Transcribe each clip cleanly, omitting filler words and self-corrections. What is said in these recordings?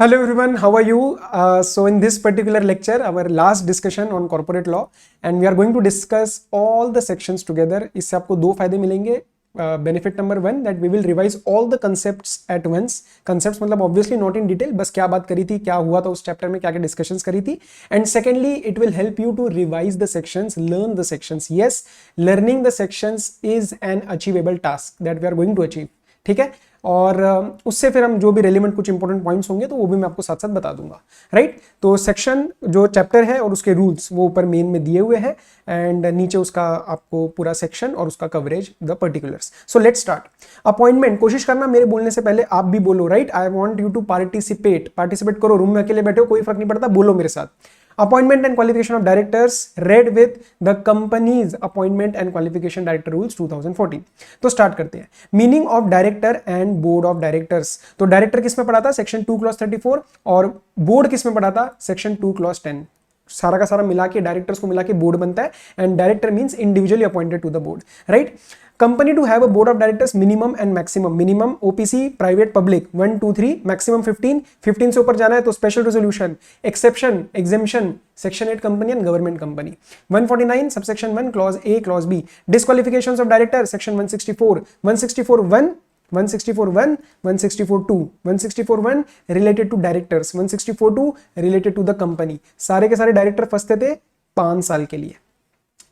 Hello everyone, how are you? So in this particular lecture, our last discussion on corporate law, and we are going to discuss all the sections together. इससे आपको दो फायदे मिलेंगे. Benefit number one, that we will revise all the concepts at once. Concepts मतलब obviously not in detail, बस क्या बात करी थी, क्या हुआ था उस chapter में, क्या क्या discussions करी थी. And secondly, it will help you to revise the sections, learn the sections. Yes, learning the sections is an achievable task that we are going to achieve. ठीक है, और उससे फिर हम जो भी रेलिवेंट कुछ इंपॉर्टेंट पॉइंट्स होंगे तो वो भी मैं आपको साथ साथ बता दूंगा. राइट, तो सेक्शन जो चैप्टर है और उसके रूल्स वो ऊपर मेन में दिए हुए हैं एंड नीचे उसका आपको पूरा सेक्शन और उसका coverage the particulars. So let's start. Appointment, कोशिश करना मेरे बोलने से पहले आप भी बोलो. Right, I want you to participate करो. रूम में अकेले बैठे हो कोई फर्क नहीं पड़ता, बोलो मेरे साथ. Appointment and qualification of directors read with the company's appointment and qualification director rules 2014. तो स्टार्ट करते हैं. Meaning of director and board of directors. तो डायरेक्टर किस में पढ़ा था? Section 2 clause 34. और बोर्ड किस में पढ़ा था? Section 2 clause 10. सारा का सारा मिला के डायरेक्टर्स को मिला के बोर्ड बनता है and director means individually appointed to the board. Right, company to have a board of directors minimum and maximum. Minimum OPC, private, public 1 2 3, maximum 15. 15 से ऊपर जाना है तो special resolution. Exception, exemption, section 8 company and government company. 149 subsection 1 clause A clause B. Disqualifications of director section 164. 164(1), 164(1), 164(2). 164(1) related to directors, 164(2) related to the company. सारे के सारे director फंसते थे 5 साल के लिए.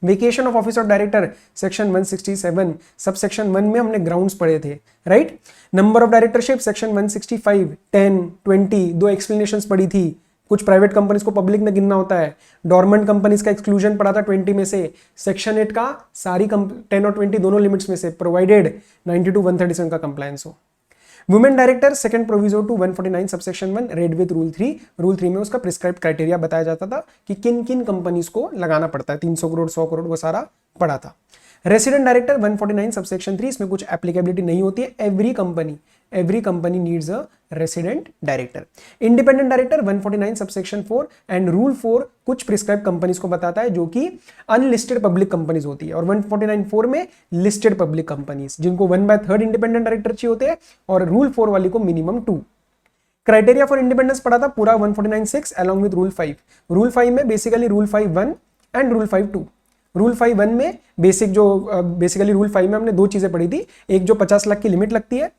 Vacation of office of director section 167. Sub section 1 में हमने ग्राउंड्स पढ़े थे. Right, number of directorship section 165, 10, 20 दो एक्सप्लेनेशंस पढ़ी थी. कुछ प्राइवेट कंपनीज को पब्लिक में गिनना होता है. डॉर्मेंट कंपनीज का एक्सक्लूजन पड़ा था 20 में से. सेक्शन 8 का सारी 10 और 20 दोनों लिमिट्स में से प्रोवाइडेड 92 137 का कंप्लायंस हो. Women director second proviso to 149 subsection 1 read with rule 3. Rule 3 में उसका प्रिस्क्राइब क्राइटेरिया बताया जाता था कि किन किन कंपनीज को लगाना पड़ता है. 300 करोड़ 100 करोड़ वो सारा पड़ा था. रेसिडेंट डायरेक्टर 149 सबसेक्शन 3, इसमें कुछ एप्लीकेबिलिटी नहीं होती है. Every company needs a resident director. Independent director 149 subsection 4 and rule 4 कुछ प्रिस्क्राइब कंपनीज को बताता है जो कि अनलिस्टेड पब्लिक कंपनीज होती है. और 149(4) में लिस्टेड पब्लिक कंपनीज जिनको 1/3 इंडिपेंडेंट डायरेक्टर चाहिए होते हैं और रूल 4 वाली को मिनिमम 2. क्राइटेरिया फॉर इंडिपेंडेंस पढ़ा था पूरा 149(6) अलॉन्ग विद रूल 5. रूल 5 में basically rule 5(1) and rule 5(2). Rule 5(1) में बेसिकली रूल 5 में हमने दो चीजें पढ़ी थी. एक जो 50 लाख की लिमिट लगती है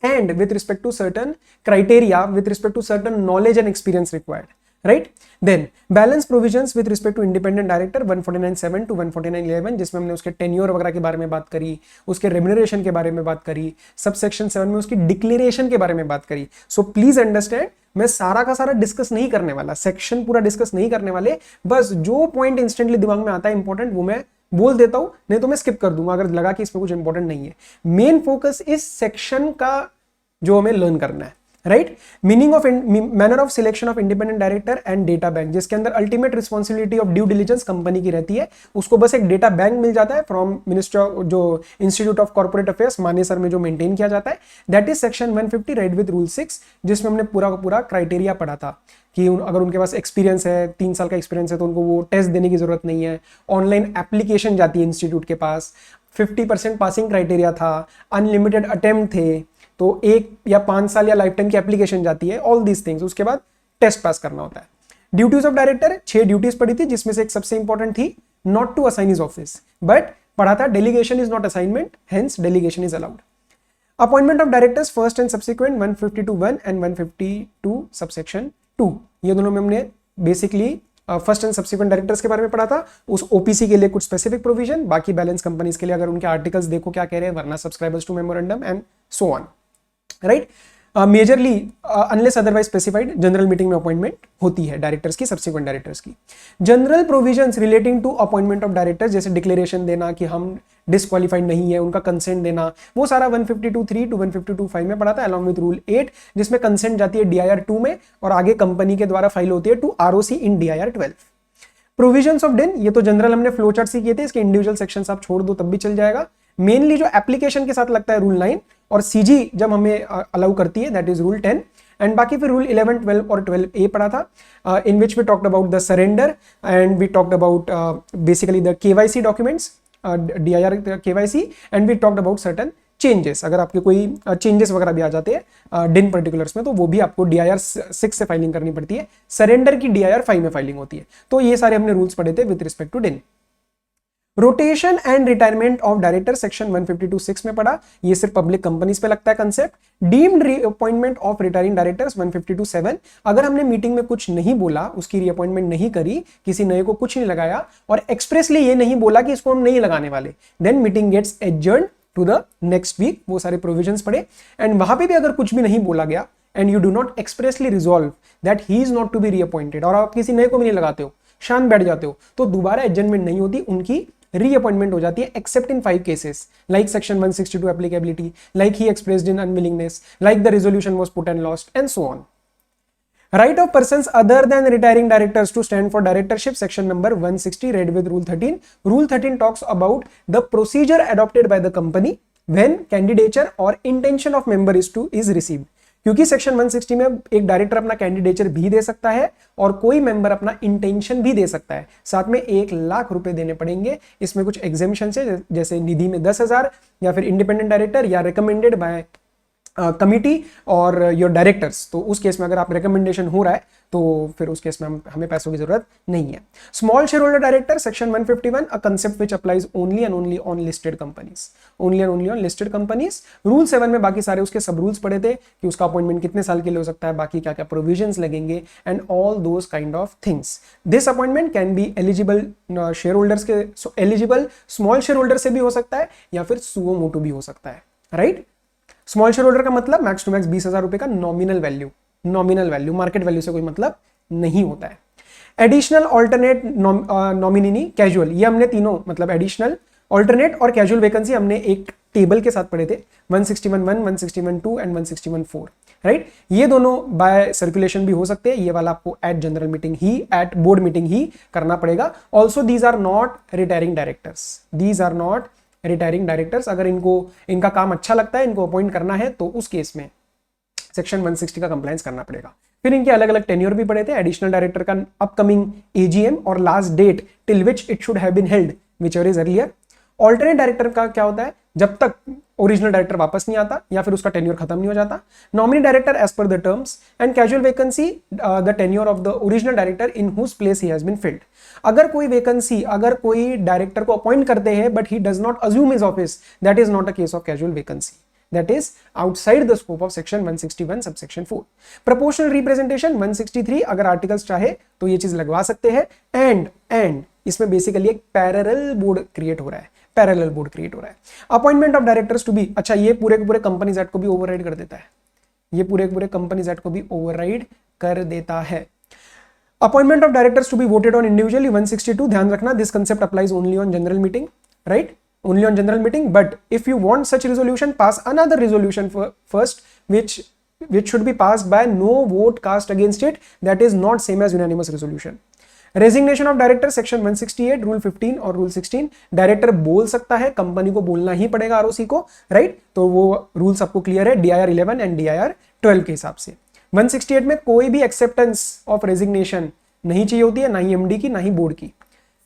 and with respect to certain criteria with respect to certain knowledge and experience required. Right, then balance provisions with respect to independent director 149(7) to 149(11) जिसमें हमने उसके टेन्योर वगैरह के बारे में बात करी, उसके रेम्यूनरेशन के बारे में बात करी. सबसेक्शन 7 में उसकी डिक्लेरेशन के बारे में बात करी. सो प्लीज अंडरस्टैंड, मैं सारा का सारा डिस्कस नहीं करने वाला, सेक्शन पूरा डिस्कस नहीं करने वाले. बस जो पॉइंट इंस्टेंटली दिमाग में आता है इंपॉर्टेंट वो मैं बोल देता हूं, नहीं तो मैं स्किप कर दूंगा अगर लगा कि इसमें कुछ इंपॉर्टेंट नहीं है. मेन फोकस इस सेक्शन का जो हमें लर्न करना है. Right, meaning of manner of selection of independent director and data bank, जिसके अंदर ultimate responsibility of due diligence company की रहती है. उसको बस एक डेटा बैंक मिल जाता है फ्रॉम मिनिस्टर जो institute of corporate affairs Manesar में जो मेंटेन किया जाता है. That is section 150 red with rule 6, जिसमें हमने पूरा का पूरा क्राइटेरिया पढ़ा था कि अगर उनके पास एक्सपीरियंस है, 3 साल का एक्सपीरियंस है, तो उनको वो टेस्ट देने की जरूरत नहीं है. ऑनलाइन एप्लीकेशन जाती है इंस्टीट्यूट के पास. 50% पासिंग क्राइटेरिया था. अनलिमिटेड अटेम्प्ट थे, तो 1 या 5 साल या लाइफ टाइम की एप्लीकेशन जाती है. All these things. उसके बाद टेस्ट पास करना होता है. ड्यूटीज ऑफ डायरेक्टर 6 ड्यूटीज पड़ी थी, जिसमें से एक सबसे इंपॉर्टेंट थी not to assign his office, but पढ़ा था delegation is not assignment, hence delegation is allowed. Appointment of directors first and subsequent 152(1) and 152 subsection 2. ये दोनों में हमने basically first and subsequent directors के बारे में पढ़ा था. उस ओपीसी के लिए कुछ स्पेसिफिक प्रोविजन, बाकी बैलेंस कंपनीज के लिए अगर उनके आर्टिकल्स देखो क्या कह रहे हैं, वरना subscribers to memorandum and so on. Right, majorly unless otherwise specified general meeting में अपॉइंटमेंट होती है डायरेक्टर्स की, सब्सिक्वेंट डायरेक्टर्स की. General provisions relating to appointment of directors, जैसे डिक्लेरेशन देना कि हम डिस्क्वालिफाइड नहीं है, उनका कंसेंट देना, वो सारा 152(3) to 152(5) में पढ़ा था अलॉन्ग विद रूल 8, जिसमें कंसेंट जाती है DIR 2 में और आगे कंपनी के द्वारा फाइल होती है to ROC in DIR 12. Provisions of DIN, ये तो जनरल हमने फ्लो चार्ट से किए थे, इसके इंडिविजुअल सेक्शंस आप छोड़ दो तब भी चल जाएगा. मेनली जो एप्लीकेशन के साथ लगता है रूल 9 और CG जब हमें अलाउ करती है दैट इज रूल 10. एंड बाकी फिर रूल 11, 12 और 12A पढ़ा था, in which we talked about the surrender and we talked about basically the KYC documents, DIR KYC, and we talked about certain changes, अगर आपके कोई चेंजेस वगैरह भी आ जाते हैं डिन पर्टिकुलर्स में, तो वो भी आपको DIR 6 से फाइलिंग करनी पड़ती है। सरेंडर की DIR 5 में फाइलिंग होती है। तो ये सारे हमने रूल्स पढ़े थे विद रिस्पेक्ट टू डिन। Rotation and retirement of director section 152(6) में पढ़ा, ये सिर्फ पब्लिक कंपनीज पे लगता है concept. Deemed reappointment of retiring directors 152(7), अगर हमने मीटिंग में कुछ नहीं बोला, उसकी रीअपॉइंटमेंट नहीं करी, किसी नए को कुछ नहीं लगाया और एक्सप्रेसली ये नहीं बोला कि इसको हम नहीं लगाने वाले, then meeting gets adjourned to the next week. वो सारे प्रोविजंस पढ़े। एंड वहां पे भी अगर कुछ भी नहीं बोला गया and you do not expressly resolve that he is not to be reappointed, और आप किसी नए को भी नहीं लगाते हो, शांत बैठ जाते हो, तो दोबारा एडजर्नमेंट नहीं होती, उनकी रीअपॉइंटमेंट हो जाती है, accept in 5 cases like section 162 applicability, like he expressed in unwillingness, like the resolution was put and lost and so on. Right of persons other than retiring directors to stand for directorship, section number 160, read with rule 13. Rule 13 talks about the procedure adopted by the company when candidature or intention of member is received. क्योंकि section 160 में एक director अपना candidature भी दे सकता है और कोई मेंबर अपना इंटेंशन भी दे सकता है, साथ में 1 लाख रुपए देने पड़ेंगे। इसमें कुछ एग्जेम्पशन है, जैसे निधि में 10,000, या फिर इंडिपेंडेंट डायरेक्टर, या रिकमेंडेड बाय कमिटी और योर डायरेक्टर्स। तो उस केस में अगर आप रिकमेंडेशन हो रहा है तो फिर उस केस में हमें पैसों की जरूरत नहीं है। Small share holder director section 151, a concept which applies only and only on listed companies, only and only on listed companies. Rule 7 में बाकी सारे उसके सब रूल्स पढ़े थे कि उसका अपॉइंटमेंट कितने साल के लिए हो सकता है, बाकी क्या क्या प्रोविजंस लगेंगे and all those kind of things. This appointment can be eligible share holders के, एलिजिबल स्मॉल शेयर होल्डर से भी हो सकता है या फिर सुओ मोटो भी हो सकता है, राइट। स्मॉल शेयर होल्डर का मतलब मैक्स टू मैक्स 20,000 रुपए का नॉमिनल वैल्यू, मार्केट वैल्यू से कोई मतलब नहीं होता है। एडिशनल ऑल्टरनेट नॉमिनी कैजुअल, ये हमने तीनों मतलब एडिशनल, ऑल्टरनेट और कैजुअल वैकेंसी हमने एक टेबल के साथ पढ़े थे, 161(1), 161(2) एंड 161(4), राइट। ये दोनों बाय सर्कुलेशन भी हो सकते हैं, ये वाला आपको एट जनरल मीटिंग ही, एट बोर्ड मीटिंग ही करना पड़ेगा। Also these are not retiring directors, these are not retiring directors. अगर इनका काम अच्छा लगता है, इनको अपॉइंट करना है, तो उस केस में सेक्शन 160 का कंप्लायंस करना पड़ेगा। फिर इनके अलग अलग टेन्योर भी पड़े थे। एडिशनल डायरेक्टर का अपकमिंग AGM और last date till which it should have been held whichever is earlier. Alternate director का क्या होता है, जब तक ओरिजिनल डायरेक्टर वापस नहीं आता या फिर उसका टेन्योर खत्म नहीं हो जाता। Nominee director as per the terms, and casual vacancy the tenure of the original director in whose place he has been filled. अगर कोई वैकेंसी, अगर कोई डायरेक्टर को अपॉइंट करते हैं but he does not assume his office, that is not a case of casual vacancy, that is outside the scope of section 161 subsection 4. proportional representation 163, अगर articles चाहे तो ये चीज लगवा सकते हैं। एंड इसमें बेसिकली एक पैरेलल बोर्ड क्रिएट हो रहा है, पैरेलल बोर्ड क्रिएट हो रहा है। Appointment of directors to be, अच्छा ये पूरे के पूरे कंपनीज एक्ट को भी ओवरराइड कर देता है, ये पूरे के पूरे कंपनीज एक्ट को भी ओवरराइड कर देता है। Appointment of directors to be voted on individually 162, ध्यान रखना this concept applies only on general meeting, right, only on general meeting. But if you want such resolution, pass another resolution first which should be passed by no vote cast against it, that is not same as unanimous resolution. Resignation of director section 168, rule 15 और rule 16, director बोल सकता है, company को बोलना ही पड़ेगा ROC को, right. तो वो रूल्स आपको क्लियर है DIR 11 एंड DIR 12 के हिसाब से। 168 में कोई भी एक्सेप्टेंस ऑफ रेजिग्नेशन नहीं चाहिए होती है, ना ही MD की ना ही बोर्ड की,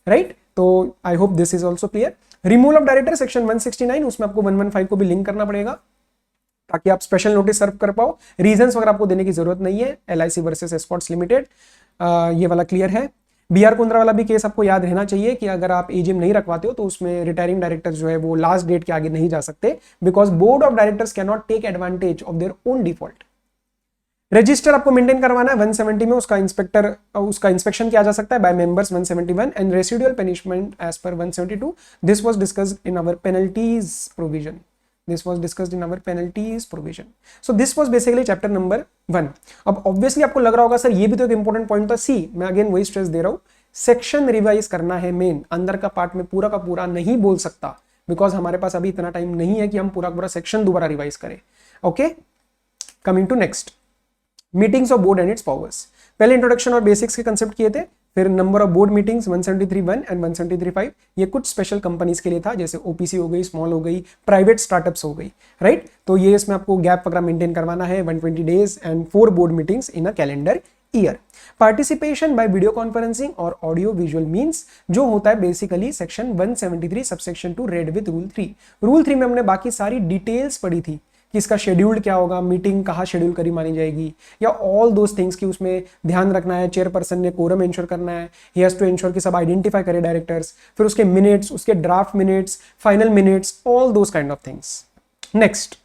राइट। तो I hope this is also clear. Removal of director section 169, उसमें आपको 115 को भी लिंक करना पड़ेगा ताकि आप स्पेशल नोटिस सर्व कर पाओ। रीजंस वगैरह आपको देने की जरूरत नहीं है। LIC वर्सेस एस्कॉर्ट्स लिमिटेड, ये वाला क्लियर है। BR कुंद्रा वाला भी केस आपको याद रहना चाहिए कि अगर आप AGM नहीं रखवाते हो तो उसमें रिटायरिंग डायरेक्टर जो है वो लास्ट डेट के आगे नहीं जा सकते, because board of directors can not take advantage of their own default. Register आपको मेंटेन करवाना है 170 में, उसका इंस्पेक्शन किया जा सकता है by members 171, and residual punishment as per 172। This was discussed in our penalties provision, so this was basically chapter number 1। अब ऑब्वियसली आपको लग रहा होगा सर ये भी तो एक इंपॉर्टेंट पॉइंट था। सी, मैं अगेन वही स्ट्रेस दे रहा हूं, सेक्शन रिवाइज करना है मेन, अंदर का पार्ट में पूरा का पूरा नहीं बोल सकता, बिकॉज हमारे पास अभी इतना टाइम नहीं है कि हम पूरा पूरा सेक्शन दोबारा रिवाइज करें। Okay, coming to next, meetings of board and its powers. पहले इंट्रोडक्शन और बेसिक्स के कंसेप्ट किए थे, फिर number of board meetings 173(1) and 173(5), ये कुछ स्पेशल कंपनीज के लिए था, जैसे OPC हो गई, स्मॉल हो गई, प्राइवेट स्टार्टअप्स हो गई, राइट। तो ये इसमें आपको गैप वगैरह मेंटेन करवाना है 120 days and 4 board meetings in a calendar year. Participation by video conferencing और ऑडियो विजुअल मीन्स जो होता है basically section 173 subsection 2 read with rule 3। Rule 3 में हमने बाकी सारी डिटेल्स पढ़ी थी कि इसका शेड्यूल क्या होगा, मीटिंग कहाँ शेड्यूल करी मानी जाएगी, या ऑल दोज थिंग्स की उसमें ध्यान रखना है, चेयरपर्सन ने कोरम इंश्योर करना है, ही हैज टू इंश्योर कि सब आइडेंटिफाई करे डायरेक्टर्स, फिर उसके मिनट्स, उसके draft minutes, final minutes, all those kind of things. Next,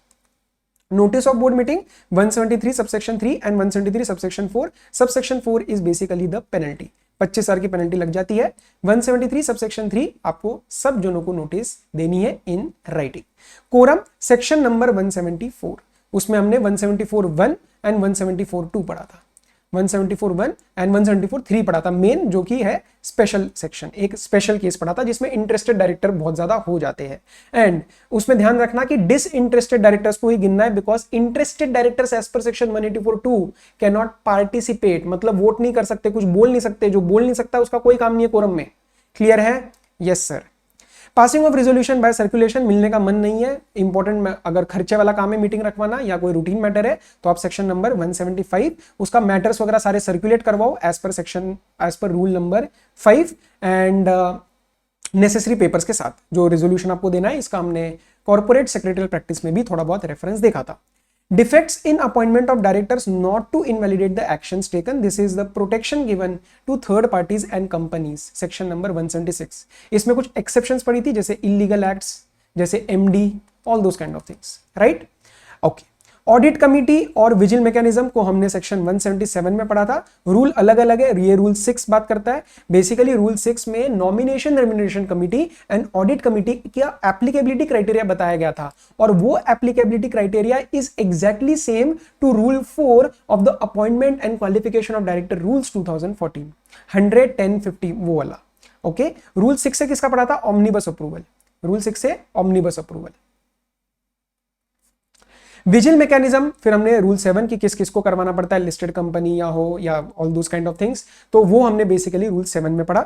notice of board meeting 173 subsection 3 and 173 subsection 4। subsection 4 is basically the penalty, 25,000 की penalty लग जाती है। 173 सबसेक्शन 3 आपको सब जनों को नोटिस देनी है in writing. Quorum section number 174, उसमें हमने 174(1) एंड 174(2) पढ़ा था, 174(1) एंड 174(3) पढ़ा था मेन, जो कि है स्पेशल सेक्शन, एक स्पेशल केस पढ़ा था जिसमें इंटरेस्टेड डायरेक्टर बहुत ज्यादा हो जाते हैं। एंड उसमें ध्यान रखना कि डिसइंटरेस्टेड डायरेक्टर्स को ही गिनना है, because interested directors as per section 184(2) can not participate, मतलब वोट नहीं कर सकते, कुछ बोल नहीं सकते। जो बोल नहीं सकता उसका कोई काम नहीं है कोरम में। क्लियर है? Yes sir. Passing of resolution bye circulation, मिलने का मन नहीं है, इंपॉर्टेंट अगर खर्चे वाला काम है मीटिंग रखवाना या कोई रूटीन मैटर है तो आप सेक्शन नंबर 175 उसका मैटर्स वगैरह सारे सर्कुलेट करवाओ as per rule number 5 and necessary papers के साथ। जो रेजोल्यूशन आपको देना है इसका हमने कॉर्पोरेट सेक्रेटरियल प्रैक्टिस में भी थोड़ा बहुत रेफरेंस देखा था। Defects in appointment of directors not to invalidate the actions taken. This is the protection given to third parties and companies. Section number 176. इसमें कुछ exceptions पड़ी थी जैसे illegal acts, जैसे MD, all those kind of things, right? Okay. Audit committee और vigil mechanism को हमने section 177 में पढ़ा था। रूल अलग अलग है, ये रूल 6 बात करता है। बेसिकली रूल 6 में nomination remuneration committee and audit committee का एप्लीकेबिलिटी क्राइटेरिया बताया गया था, और वो applicability criteria is exactly same to rule 4 of the appointment and qualification of director rules 2014, 100-10-50 वो वाला। ओके, रूल 6 से किसका पढ़ा था? ऑमनिबस अप्रूवल। रूल 6 से ऑमनिबस अप्रूवल। विजिल मैकेनिज्म फिर हमने रूल 7 की किस किस को करवाना पड़ता है, लिस्टेड कंपनी या हो या all those kind of things, तो वो हमने बेसिकली रूल 7 में पढ़ा।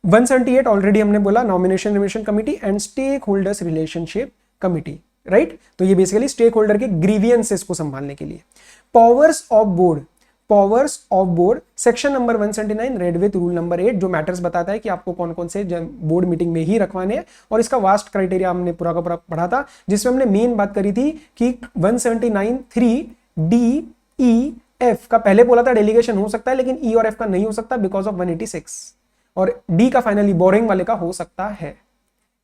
178 ऑलरेडी हमने बोला, nomination relation committee and stake holders relationship committee, right? तो ये बेसिकली स्टेक होल्डर के ग्रीवियंसेस को संभालने के लिए। Powers of board, powers of board section number 179 read with rule number 8, जो मैटर्स बताता है कि आपको कौन कौन से बोर्ड मीटिंग में ही रखवाने हैं, और इसका वास्ट क्राइटेरिया हमने पूरा का पूरा पढ़ा था, जिसमें हमने मेन बात करी थी कि 179(3)D(E)(F) का पहले बोला था डेलीगेशन हो सकता है, लेकिन E और F का नहीं हो सकता बिकॉज ऑफ 186, और D का फाइनली बोरिंग वाले का हो सकता है।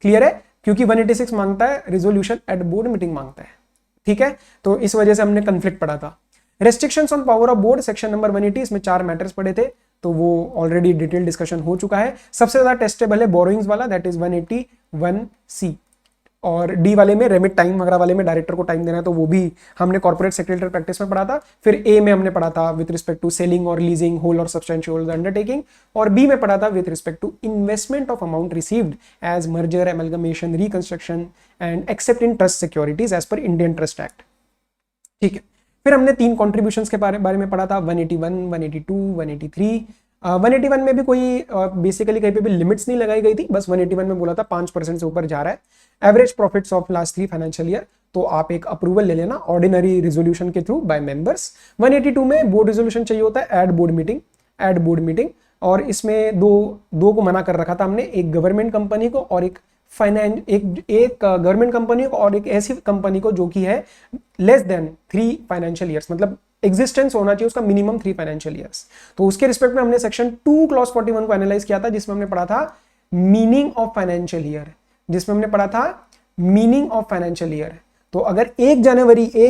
क्लियर है? क्योंकि 186 मांगता है रिजोल्यूशन एट बोर्ड मीटिंग मांगता है, ठीक है? तो इस वजह से हमने कंफ्लिक्ट पढ़ा था। Restrictions on power of board section number 180, इसमें 4 मैटर्स पड़े थे, तो वो ऑलरेडी डिटेल डिस्कशन हो चुका है। सबसे ज्यादा टेस्टेबल है बोरोइंग्स वाला, दैट इज 181C, और डी वाले में रेमिट टाइम वगैरह वाले में डायरेक्टर को टाइम देना है, तो वो भी हमने कॉर्पोरेट सेक्रेटरी प्रैक्टिस में पढ़ा था। फिर ए में हमने पढ़ा था विद रिस्पेक्ट टू सेलिंग और लीजिंग होल और सब्सटेंशियल अंडरटेकिंग, और बी में पढ़ा था with respect to investment of amount received as merger, amalgamation, reconstruction and except in trust securities as per Indian Trust Act, ठीक है? फिर हमने 3 कॉन्ट्रीब्यूशंस के बारे में पढ़ा था, 181, 182, 183। 181 में भी कोई बेसिकली कहीं पे भी लिमिट्स नहीं लगाई गई थी, बस 181 में बोला था 5% से ऊपर जा रहा है average profits of last 3 financial year, तो आप एक अप्रूवल ले लेना ऑर्डिनरी रेजोल्यूशन के थ्रू बाय मेंबर्स। 182 में बोर्ड रेजोल्यूशन चाहिए होता है, एड बोर्ड मीटिंग, और इसमें दो को मना कर रखा था हमने, एक गवर्नमेंट कंपनी को और एक गवर्नमेंट कंपनी को और एक ऐसी कंपनी को जो कि है लेस देन 3 फाइनेंशियल ईयर्स, मतलब एग्जिस्टेंस होना चाहिए उसका मिनिमम 3 फाइनेंशियल ईयर्स। तो उसके रिस्पेक्ट में हमने सेक्शन 2 क्लॉज 41 को एनालाइज किया था, जिसमें हमने पढ़ा था मीनिंग ऑफ फाइनेंशियल ईयर, तो अगर 1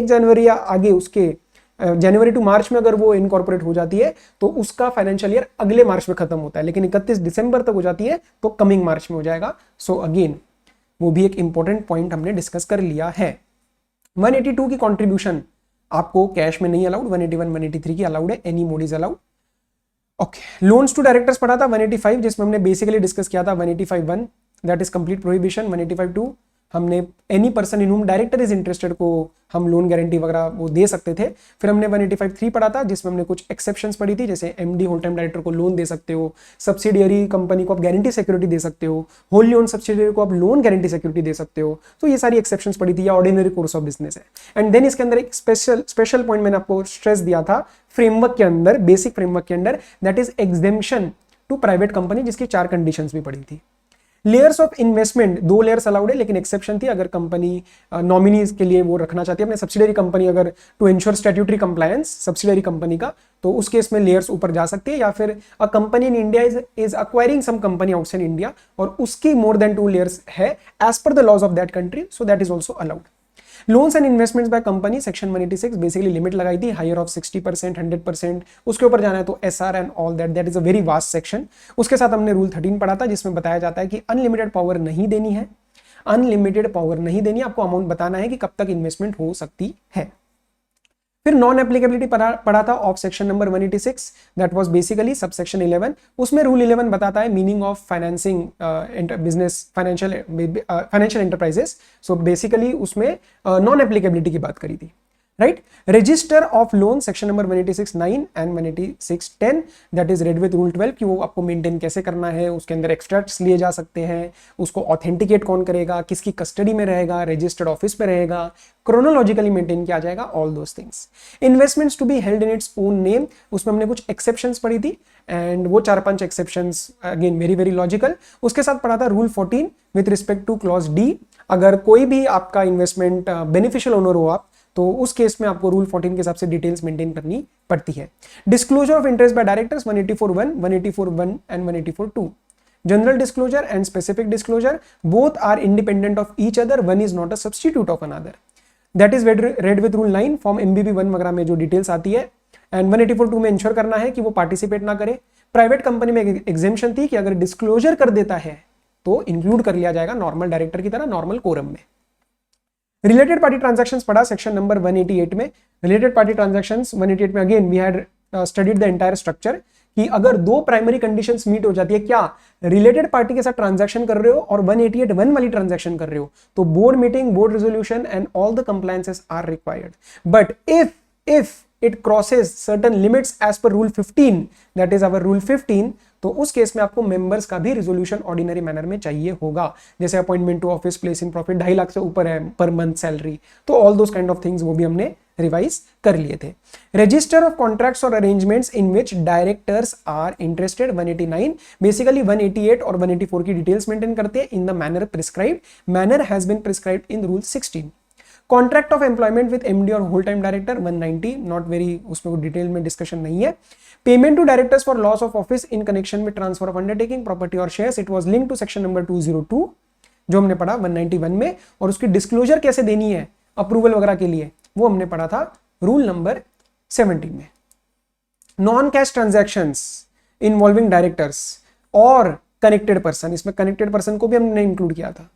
जनवरी या आगे उसके जनवरी टू मार्च में अगर वो इनकॉर्पोरेट हो जाती है तो उसका फाइनेंशियल ईयर अगले मार्च में खत्म होता है, लेकिन 31 दिसंबर तक हो जाती है तो कमिंग मार्च में हो जाएगा। सो अगेन वो भी एक इंपॉर्टेंट पॉइंट हमने डिस्कस कर लिया है। 182 की कंट्रीब्यूशन आपको कैश में नहीं अलाउड, 181, 183 की अलाउड है, any mode is allowed. Okay, loans to directors पढ़ा था 185, जिसमें हमने बेसिकली डिस्कस किया था 185(1) दैट इज कंप्लीट प्रोहिबिशन, 185(2) हमने एनी पर्सन इन हुम डायरेक्टर इज इंटरेस्टेड को हम लोन गारंटी वगैरह वो दे सकते थे। फिर हमने 185(3) पढ़ा था जिसमें हमने कुछ एक्सेप्शंस पढ़ी थी, जैसे एमडी होल टाइम डायरेक्टर को लोन दे सकते हो, सब्सिडियरी कंपनी को आप गारंटी सिक्योरिटी दे सकते हो, होली ओन सब्सिडियरी को आप लोन गारंटी सिक्योरिटी दे सकते हो। तो ये सारी एक्सेप्शंस पढ़ी थी, या ऑर्डिनरी कोर्स ऑफ बिजनेस है। एंड देन इसके अंदर एक स्पेशल पॉइंट मैंने आपको स्ट्रेस दिया था फ्रेमवर्क के अंदर, बेसिक फ्रेमवर्क के अंदर, that is exemption to private company, जिसकी 4 कंडीशंस भी पड़ी थी। Layers of investment 2 layers allowed है, लेकिन एक्सेप्शन थी अगर कंपनी नॉमिनीज के लिए वो रखना चाहती है अपने सब्सिडरी कंपनी, अगर to ensure statutory compliance subsidiary company का, तो उस केस में लेयर्स ऊपर जा सकती है। या फिर a company in India is acquiring some company outside India और उसकी मोर देन 2 लेयर्स है as per the laws of that country, so that is also allowed. Loans and investments by company section 186 basically limit लगाई थी higher of 60%, 100%, उसके ऊपर जाना है तो SR and all that is a very vast section. उसके साथ हमने रूल 13 पढ़ा था जिसमें बताया जाता है कि अनलिमिटेड पावर नहीं देनी है, अनलिमिटेड पावर नहीं देनी, आपको अमाउंट बताना है कि कब तक इन्वेस्टमेंट हो सकती है। फिर नॉन एप्लीकेबिलिटी पढ़ा था of section number 186, that was basically sub section 11। उसमें रूल 11 बताता है meaning of financing business financial enterprises. So basically उसमें नॉन एप्लीकेबिलिटी की बात करी थी, right. Register of loan section number 186(9) and 186(10) that is read with rule 12 कि वो आपको मेंटेन कैसे करना है, उसके अंदर एक्सट्रैक्ट्स लिए जा सकते हैं, उसको ऑथेंटिकेट कौन करेगा, किसकी कस्टडी में रहेगा, रजिस्टर्ड ऑफिस में रहेगा, क्रोनोलॉजिकली मेंटेन किया जाएगा, all those things. Investments to be held in its own name, उसमें हमने कुछ एक्सेप्शंस पढ़ी थी एंड वो 4-5 exceptions again very very logical. उसके साथ पढ़ा था rule 14 with respect to clause D, अगर कोई भी आपका इन्वेस्टमेंट बेनिफिशियल ओनर हो आप, तो उस केस में आपको रूल 14 के हिसाब से डिटेल्स मेंटेन करनी पड़ती है। Disclosure of interest by directors 184(1), 184(1) and 184(2। General disclosure and specific disclosure both are independent of each other, one is not a substitute of another, that is read with rule 9 form MBB 1 वगैरह में जो details आती है। And 184(2) में ensure करना है कि वो पार्टिसिपेट ना करे। प्राइवेट कंपनी में एग्जेम्पशन थी कि अगर डिस्क्लोजर कर देता है तो इंक्लूड कर लिया जाएगा नॉर्मल डायरेक्टर की तरह नॉर्मल कोरम में। रिलेटेड पार्टी ट्रांजैक्शंस पढ़ा सेक्शन नंबर 188 में। रिलेटेड पार्टी ट्रांजैक्शंस 188 में again we had studied the entire structure कि अगर 2 प्राइमरी कंडीशंस मीट हो जाती है, क्या रिलेटेड पार्टी के साथ ट्रांजैक्शन कर रहे हो और 188(1) वाली ट्रांजैक्शन कर रहे हो, तो board meeting, board resolution and all the compliances are required. But if it crosses certain limits as per rule 15, that is our rule 15, तो उस केस में आपको मेंबर्स का भी रिजोल्यूशन ऑर्डिनरी मैनर में चाहिए होगा। जैसे appointment to office, place in profit 2.5 lakh से ऊपर है पर मंथ सैलरी, तो all those kind of things वो भी हमने रिवाइज कर लिए थे। रजिस्टर ऑफ कॉन्ट्रैक्ट्स और arrangements in which directors are interested 189, basically 188 और 184 की डिटेल्स मेंटेन करते हैं in the manner prescribed, manner has been prescribed in rule 16। Contract of employment with MD और whole time director 190, not very, उसमें कोई detail में discussion नहीं है। Payment to directors for loss of office in connection with transfer of undertaking property और shares, it was linked to section number 202 जो हमने पढ़ा 191 में, और उसकी डिस्क्लोजर कैसे देनी है अप्रूवल वगैरह के लिए वो हमने पढ़ा था रूल नंबर 17 में। Non cash transactions involving directors और कनेक्टेड पर्सन, इसमें कनेक्टेड पर्सन को भी हमने इंक्लूड किया था,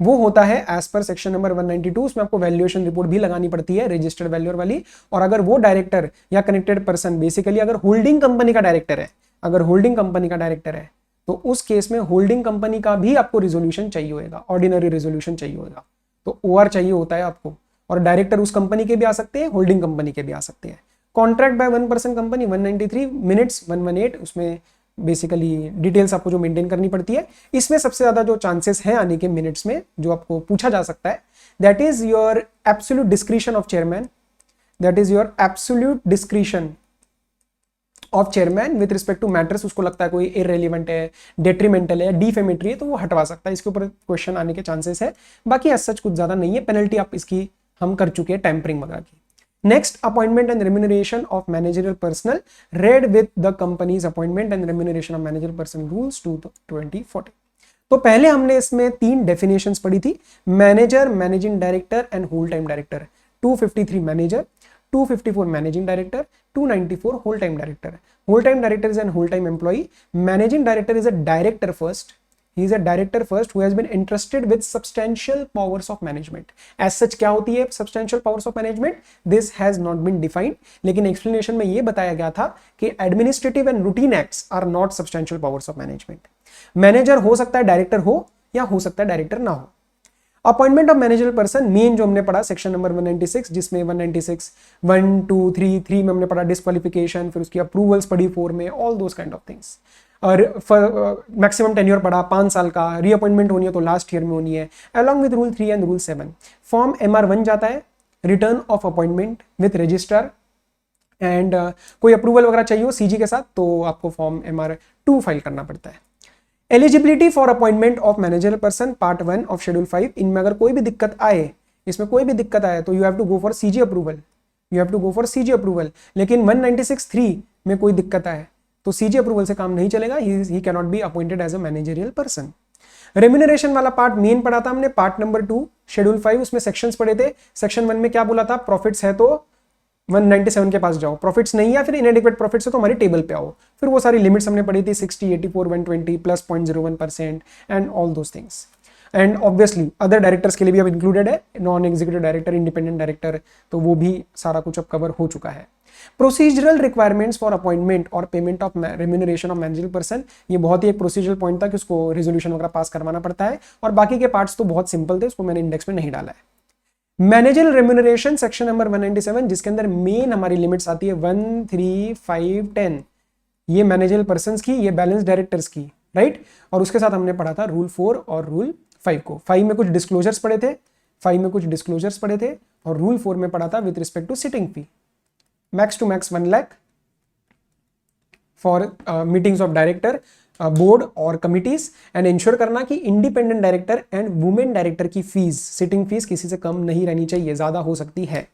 वो होता है एज पर सेक्शन नंबर 192। उसमें आपको वैल्यूएशन रिपोर्ट भी लगानी पड़ती है रजिस्टर्ड वैल्यूअर वाली, और अगर वो डायरेक्टर या कनेक्टेड पर्सन बेसिकली अगर होल्डिंग कंपनी का डायरेक्टर है, अगर होल्डिंग कंपनी का डायरेक्टर है तो उस केस में होल्डिंग कंपनी का भी आपको रिजोल्यूशन चाहिए होगा, ऑर्डिनरी रिजोल्यूशन चाहिए होगा, तो ओआर चाहिए होता है आपको, और डायरेक्टर उस कंपनी के भी आ सकते हैं, होल्डिंग कंपनी के भी आ सकते हैं। Contract by 1 person company 193, minutes 118, उसमें बेसिकली डिटेल्स आपको जो मेंटेन करनी पड़ती है। इसमें सबसे ज्यादा जो चांसेस हैं आने के मिनट्स में जो आपको पूछा जा सकता है, that is your absolute discretion of chairman, that is your absolute discretion of chairman with respect to matters, उसको लगता है कोई इररेलेवेंट है, डेट्रीमेंटल है, डिफेमेटरी है, तो वो हटवा सकता है, इसके ऊपर क्वेश्चन आने के चांसेस है। बाकी एज सच कुछ ज्यादा नहीं है, पेनल्टी आप इसकी हम कर चुके हैं टैंपरिंग वगैरह की। Next, appointment and remuneration of managerial personnel, read with the company's appointment and remuneration of managerial personnel rules 2040। तो पहले हमने इसमें 3 डेफिनेशंस पढ़ी थी, manager, managing director and whole time director. 253 manager, 254 managing director, 294 whole time director. Whole time director is an whole time employee, managing director is a director first, he is a director first who has been entrusted with substantial powers of management। as such क्या होती है substantial powers of management, this has not been defined, लेकिन explanation में ये बताया गया था कि administrative and routine acts are not substantial powers of management। Manager हो सकता है डायरेक्टर हो, या हो सकता है डायरेक्टर ना हो। Appointment of managerial person main जो हमने पढ़ा सेक्शन नंबर 196, जिसमें 196 1 2 3 3 में हमने पढ़ा डिस्क्वालिफिकेशन, फिर उसकी अप्रूवल्स पढ़ी 4 में, all those kind of things. और मैक्सिमम टेन्योर पढ़ा 5 साल का, रीअपॉइंटमेंट होनी है तो लास्ट ईयर में होनी है, along with rule 3 and rule 7। Form MR1 जाता है, return of appointment with registrar, and कोई अप्रूवल वगैरह चाहिए हो सीजी के साथ तो आपको फॉर्म MR2 फाइल करना पड़ता है। Eligibility for appointment of managerial person part 1 of schedule 5, इनमें अगर कोई भी दिक्कत आए, इसमें कोई भी दिक्कत आए तो you have to go for CG approval, you have to go for CG approval. लेकिन 196(3) में कोई दिक्कत आए तो सीजी अप्रूवल से काम नहीं चलेगा, he can not be appointed as a managerial person. Remuneration वाला पार्ट मेन पढ़ा था हमने, पार्ट नंबर 2 शेड्यूल 5, उसमें सेक्शंस पढ़े थे। सेक्शन 1 में क्या बोला था, प्रॉफिट्स है तो 197 के पास जाओ, प्रॉफिट्स नहीं है फिर इनएडिक्वेट प्रॉफिट्स है तो हमारी टेबल पे आओ। फिर वो सारी लिमिट्स हमने पढ़ी थी 60, 84, 120 plus 0.01% and all those things. And obviously other directors के लिए भी अब इंक्लूडेड है, non executive director, independent director, तो वो भी सारा कुछ अब कवर हो चुका है। प्रोसीजरल रिक्वायरमेंट्स फॉर अपॉइंटमेंट और payment of remuneration of managerial person, ये बहुत ही एक प्रोसीजरल पॉइंट था कि उसको रेजोल्यूशन वगैरह पास करवाना पड़ता है, और बाकी के पार्ट्स तो बहुत सिंपल थे, उसको मैंने इंडेक्स में नहीं डाला है। मैनेजरल रेम्यूनरेशन सेक्शन नंबर 197, जिसके अंदर मेन हमारी लिमिट्स आती है 1, 3, 5, 10, ये मैनेजरल पर्संस की, ये बैलेंस डायरेक्टर्स की, राइट। और उसके साथ हमने पढ़ा था रूल 4 और रूल 5 को। 5 में कुछ डिस्क्लोजर्स पढ़े थे, 5 में कुछ डिस्क्लोजर्स पढ़े थे, और रूल 4 में पढ़ा था with respect to sitting fee, max to max 1 lakh for meetings of director, board और कमिटीज, एंड इंश्योर करना कि independent director and women director की फीस, सिटिंग फीस किसी से कम नहीं रहनी चाहिए, ज्यादा हो सकती है।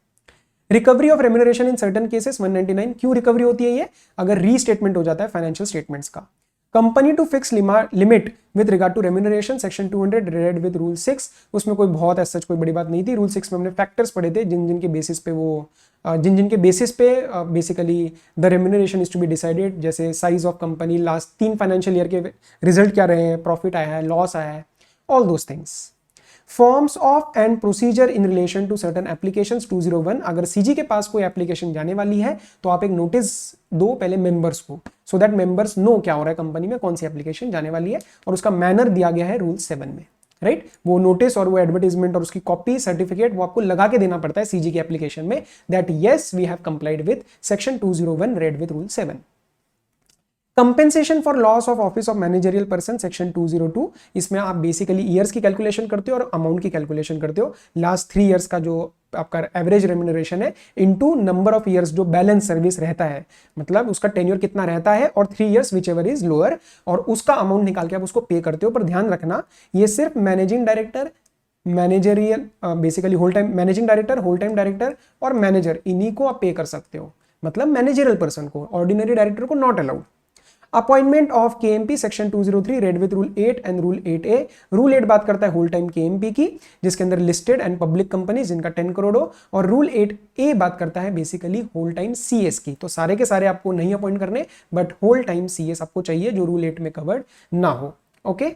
Recovery of remuneration in certain cases 199, क्यों रिकवरी होती है ये, अगर रीस्टेटमेंट हो जाता है फाइनेंशियल स्टेटमेंट्स का। Company to fix limit with regard to remuneration section 200 read with rule 6, उसमें कोई बहुत ऐसा कोई बड़ी बात नहीं थी। रूल 6 में हमने फैक्टर्स पढ़े थे जिन जिन के बेसिस पे basically the remuneration is to be decided, जैसे size of company, last 3 financial year के रिजल्ट क्या रहे हैं, प्रॉफिट आया है, लॉस आया है, all those things. Forms of and procedure in relation to certain applications 201, अगर सीजी के पास कोई एप्लीकेशन जाने वाली है तो आप एक नोटिस दो पहले मेंबर्स को, सो दैट मेंबर्स नो क्या हो रहा है कंपनी में, कौन सी एप्लीकेशन जाने वाली है, और उसका मैनर दिया गया है रूल 7 में, राइट। वो नोटिस और वो एडवर्टाइजमेंट और उसकी कॉपी, सर्टिफिकेट वो आपको लगा के देना पड़ता है सीजी की एप्लीकेशन में, that yes we have complied with section 201 read with rule 7। Compensation for loss of office of managerial person section 202, इसमें आप बेसिकली ईयर्स की कैलकुलेशन करते हो और अमाउंट की कैलकुलेशन करते हो, लास्ट 3 ईयर्स का जो आपका एवरेज रेम्यूनरेशन है इनटू नंबर ऑफ ईयर्स जो बैलेंस सर्विस रहता है, मतलब उसका टेन्योर कितना रहता है, और 3 years which ever is lower, और उसका अमाउंट निकाल के आप उसको पे करते हो। पर ध्यान रखना ये सिर्फ managing director, managerial basically whole time managing director, whole time director और मैनेजर, इन्हीं को आप पे कर सकते हो, मतलब मैनेजरियल पर्सन को, ऑर्डिनरी डायरेक्टर को not allowed. Appointment of KMP section 203 read with rule 8 and rule 8A। Rule 8 बात करता है होल टाइम केएमपी की, जिसके अंदर लिस्टेड एंड पब्लिक कंपनी जिनका 10 करोड़ हो, और रूल 8A बात करता है बेसिकली होल टाइम सीएस की। तो सारे के सारे आपको नहीं अपॉइंट करने, बट होल टाइम सीएस आपको चाहिए जो रूल 8 में कवर्ड ना हो, ओके।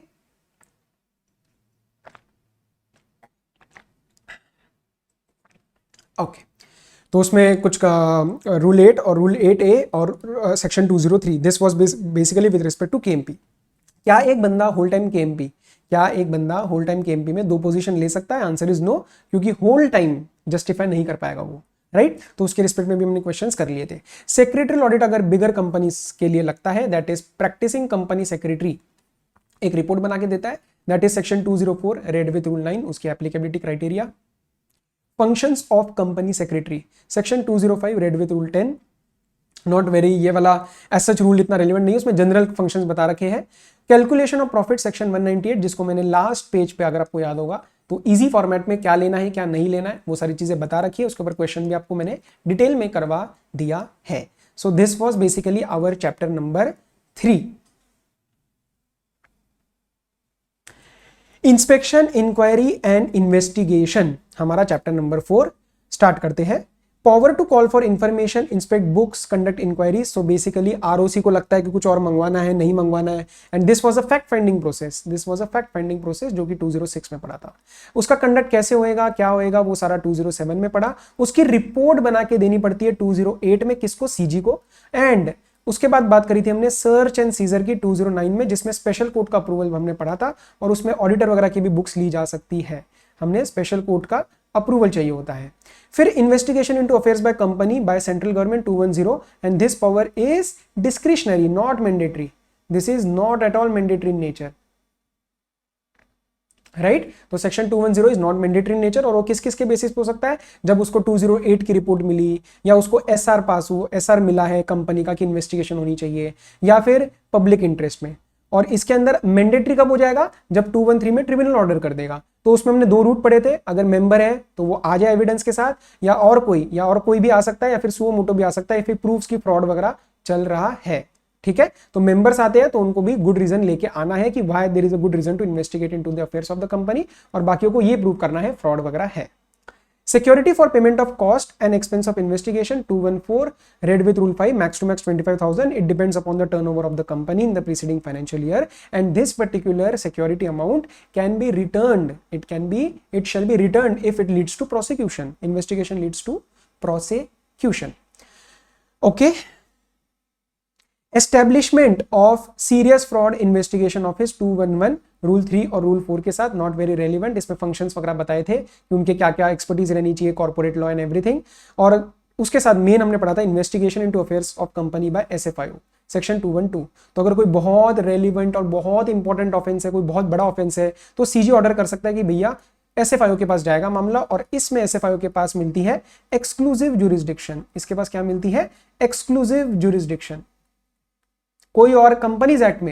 ओके, तो उसमें कुछ का रूल 8 और रूल 8A और section 203, this was basically with respect to KMP. क्या एक बंदा होल टाइम केएमपी में 2 पोजीशन ले सकता है? आंसर इज नो, क्योंकि होल टाइम जस्टिफाई नहीं कर पाएगा वो, राइट। तो उसके रिस्पेक्ट में भी हमने क्वेश्चंस कर लिए थे। सेक्रेटरियल ऑडिट अगर बिगर कंपनीज के लिए लगता है, that is practicing company secretary एक रिपोर्ट बना के देता है, that is section 204 read with rule 9, उसकी applicability criteria. Functions of company secretary section 205 read with rule 10, not very, ये वाला एज सच रूल इतना रेलिवेंट नहीं है, उसमें जनरल फंक्शंस बता रखे हैं। कैलकुलेशन ऑफ प्रॉफिट सेक्शन 198, जिसको मैंने लास्ट पेज पे अगर आपको याद होगा तो इजी फॉर्मेट में क्या लेना है क्या नहीं लेना है वो सारी चीजें बता रखी है, उसके ऊपर क्वेश्चन भी आपको मैंने डिटेल में करवा दिया है। So this was basically our chapter number 3। Inspection, inquiry and investigation हमारा चैप्टर नंबर 4 स्टार्ट करते हैं। Power to call for information, inspect books, conduct inquiries. So basically ROC को लगता है कि कुछ और मंगवाना है, नहीं मंगवाना है, and this was a fact finding process, जो कि 206 में पढ़ा था। उसका कंडक्ट कैसे होएगा, क्या होएगा, वो सारा 207 में पढ़ा। उसकी रिपोर्ट बना के देनी पड़ती है 208 में, किसको? सीजी को। एंड उसके बाद बात करी थी हमने सर्च एंड सीजर की 209 में, जिसमें स्पेशल कोर्ट का अप्रूवल हमने पढ़ा था, और उसमें ऑडिटर वगैरह की भी बुक्स ली जा सकती है। हमने स्पेशल कोर्ट का अप्रूवल चाहिए होता है। फिर investigation into affairs by company by central government 210, and this power is discretionary not mandatory. This is not at all mandatory in nature, right. तो section 210 is not mandatory in nature, और वो किस किस के बेसिस पे हो सकता है, जब उसको 208 की रिपोर्ट मिली, या उसको एसआर पास हो, एसआर मिला है कंपनी का कि इन्वेस्टिगेशन होनी चाहिए, या फिर पब्लिक इंटरेस्ट में। और इसके अंदर मैंडेटरी कब हो जाएगा, जब 213 में ट्रिब्यूनल ऑर्डर कर देगा। तो उसमें हमने 2 रूट पढ़े थे, अगर मेंबर है तो वो आ जाए एविडेंस के साथ, या और कोई भी आ सकता है, या फिर सुओ मोटो भी आ सकता है, फिर प्रूफ्स की फ्रॉड वगैरह चल रहा है, ठीक है। तो मेंबर्स आते हैं तो उनको भी गुड रीजन लेके आना है कि why there is a good reason to investigate into the affairs of the company, और बाकियों को ये प्रूव करना है फ्रॉड वगैरह है। Security for payment of cost and expense of investigation 214 read with rule 5 max to max 25,000. It depends upon the turnover of the company in the preceding financial year, and this particular security amount can be returned. It shall be returned if it leads to prosecution. Investigation leads to prosecution. Okay. Establishment of serious fraud investigation office 211 rule 3 और rule 4 के साथ not very relevant. इसमें functions वगैरह बताए थे कि उनके क्या क्या एक्सपर्टीज रहनी चाहिए, कॉर्पोरेट लॉ एंड एवरीथिंग। और उसके साथ मेन हमने पढ़ा था investigation into affairs of company by SFIO section 212। तो अगर कोई बहुत रेलिवेंट और बहुत इंपॉर्टेंट ऑफेंस है, कोई बहुत बड़ा ऑफेंस है, तो सीजी ऑर्डर कर सकता है कि भैया एसएफआईओ के पास जाएगा मामला, और इसमें एसएफआईओ के पास मिलती है एक्सक्लूसिव ज्यूरिसडिक्शन। इसके पास क्या मिलती है, एक्सक्लूसिव ज्यूरिसडिक्शन। कोई और कंपनीज एक्ट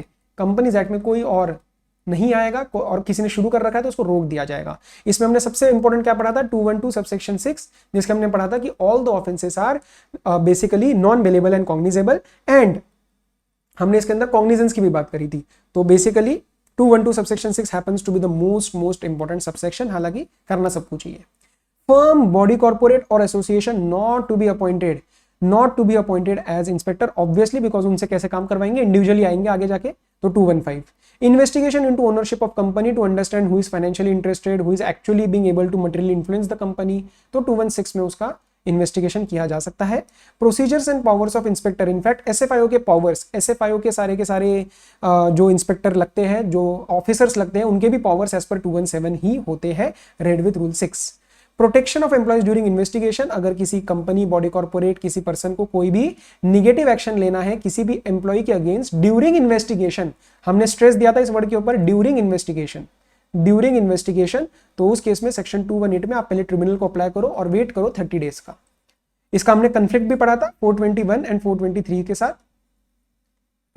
में कोई और नहीं आएगा, और किसी ने शुरू कर रखा है तो उसको रोक दिया जाएगा। इसमें हमने सबसे इंपॉर्टेंट क्या पढ़ा था, 212 सबसेक्शन 6, जिसके हमने पढ़ा था कि all the offences are basically non bailable and cognizable, and हमने इसके अंदर कॉग्निजेंस की भी बात करी थी। तो basically 212 subsection 6 happens to be the most important subsection, हालांकि करना सबको चाहिए। फर्म, बॉडी, कॉर्पोरेट और association not to be appointed as inspector, obviously because उनसे कैसे काम करवाएंगे, इंडिविजुअली आएंगे आगे जाके। तो 215 investigation into ownership of company to understand who is financially interested, who is actually being able to materially influence the company. तो 216 में उसका इन्वेस्टिगेशन किया जा सकता है। Procedures and powers of inspector, in fact SFIO के पावर्स, एसएफआईओ के सारे जो इंस्पेक्टर लगते हैं, जो ऑफिसर्स लगते हैं, उनके भी पावर्स एज पर 217 ही होते हैं, red with rule 6। Protection of employees during investigation, अगर किसी कंपनी, बॉडी कॉर्पोरेट, किसी पर्सन को कोई भी निगेटिव एक्शन लेना है किसी भी एम्प्लॉय के अगेंस्ट ड्यूरिंग इन्वेस्टिगेशन, हमने स्ट्रेस दिया था इस वर्ड के ऊपर, ड्यूरिंग इन्वेस्टिगेशन, तो उस केस में सेक्शन 218 में आप पहले ट्रिब्यूनल को अप्लाई करो और वेट करो 30 डेज का। इसका हमने कंफ्लिक्ट भी पढ़ा था 421 एंड 423 के साथ,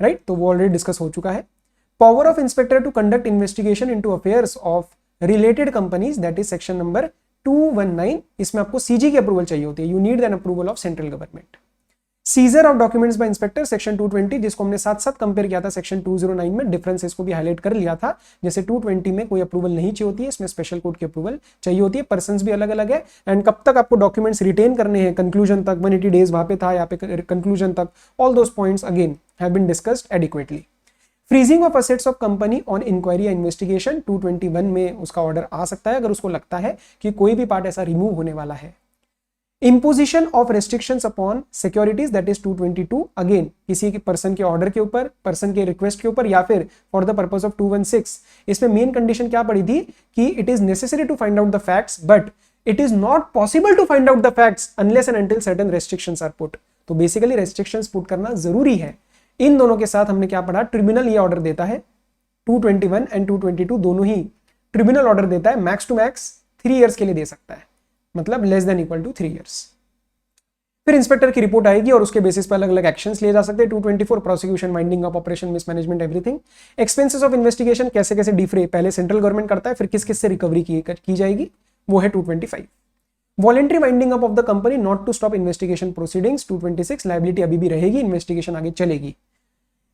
राइट। तो वो ऑलरेडी डिस्कस हो चुका है। Power of inspector to conduct investigation into affairs of related companies, that is section number 219। इसमें आपको सीजी की अप्रूवल चाहिए होती है, you need an approval of central government. Seizure of documents by inspector section 220, जिसको हमने साथ साथ कंपेयर किया था सेक्शन 209 में, डिफरेंसेस को भी हाईलाइट कर लिया था। जैसे 220 में कोई अप्रूवल नहीं चाहिए होती है, इसमें स्पेशल कोर्ट की अप्रूवल चाहिए होती है। पर्संस भी अलग अलग है, एंड कब तक आपको डॉक्यूमेंट्स रिटेन करने हैं, कंक्लूजन तक, 180 डेज वहां पे था, यहाँ पे कंक्लूजन तक, all those points again have been discussed adequately. Freezing of assets of company on inquiry या इन्वेस्टिगेशन 221 में उसका ऑर्डर आ सकता है अगर उसको लगता है कि कोई भी पार्ट ऐसा रिमूव होने वाला है। Imposition of restrictions upon securities, that is 222, again किसी के पर्सन के ऑर्डर के ऊपर, पर्सन के रिक्वेस्ट के ऊपर, या फिर फॉर द पर्पस ऑफ 216। इसमें मेन कंडीशन क्या पड़ी थी कि it is necessary to find out the facts, but it is not possible to find out the facts unless and until certain restrictions are put. तो basically restrictions put करना जरूरी है। इन दोनों के साथ हमने क्या पढ़ा, ट्रिब्यूनल ये ऑर्डर देता है, 221 एंड 222 दोनों ही ट्रिब्यूनल ऑर्डर देता है, मैक्स टू मैक्स 3 इयर्स के लिए दे सकता है, मतलब less than equal to 3 years. फिर इंस्पेक्टर की रिपोर्ट आएगी और उसके बेसिस पर अलग अलग एक्शंस लिए जा सकते हैं। 224 prosecution, winding up operation, mismanagement, everything. Expenses of investigation, कैसे कैसे डिफ्रे, पहले सेंट्रल गवर्नमेंट करता है, फिर किस किस से रिकवरी की जाएगी, वो है 225। Voluntary winding up of the company not to stop investigation proceedings 226, liability अभी भी रहेगी, इन्वेस्टिगेशन आगे चलेगी।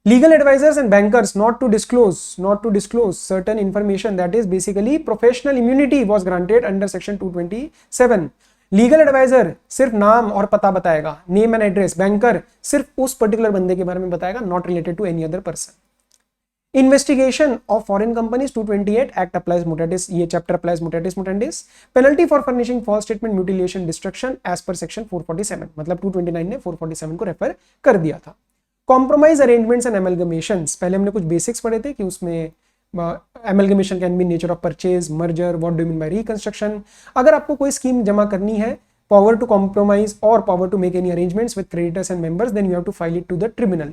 Legal advisors and bankers not to disclose certain information, that is basically professional immunity was granted under section 227. Legal adviser सिर्फ नाम और पता बताएगा, नेम एंड एड्रेस, बैंकर सिर्फ उस पर्टिकुलर बंदे के बारे में बताएगा, not related to any other person. Investigation of foreign companies 228 act applies mutatis, ये chapter applies mutatis mutandis. Penalty for furnishing false statement, mutilation, destruction as per section 447, मतलब 229 ने 447 को रेफर कर दिया था। कॉम्प्रोमाइज अरेंजमेंट्स एंड एमलगमेशंस, पहले हमने कुछ बेसिक्स पढ़े थे कि उसमें amalgamation can be nature of purchase, merger, what do you mean by reconstruction. अगर आपको कोई स्कीम जमा करनी है, power to compromise or power to make any arrangements with creditors and members, then you have to file it to the tribunal.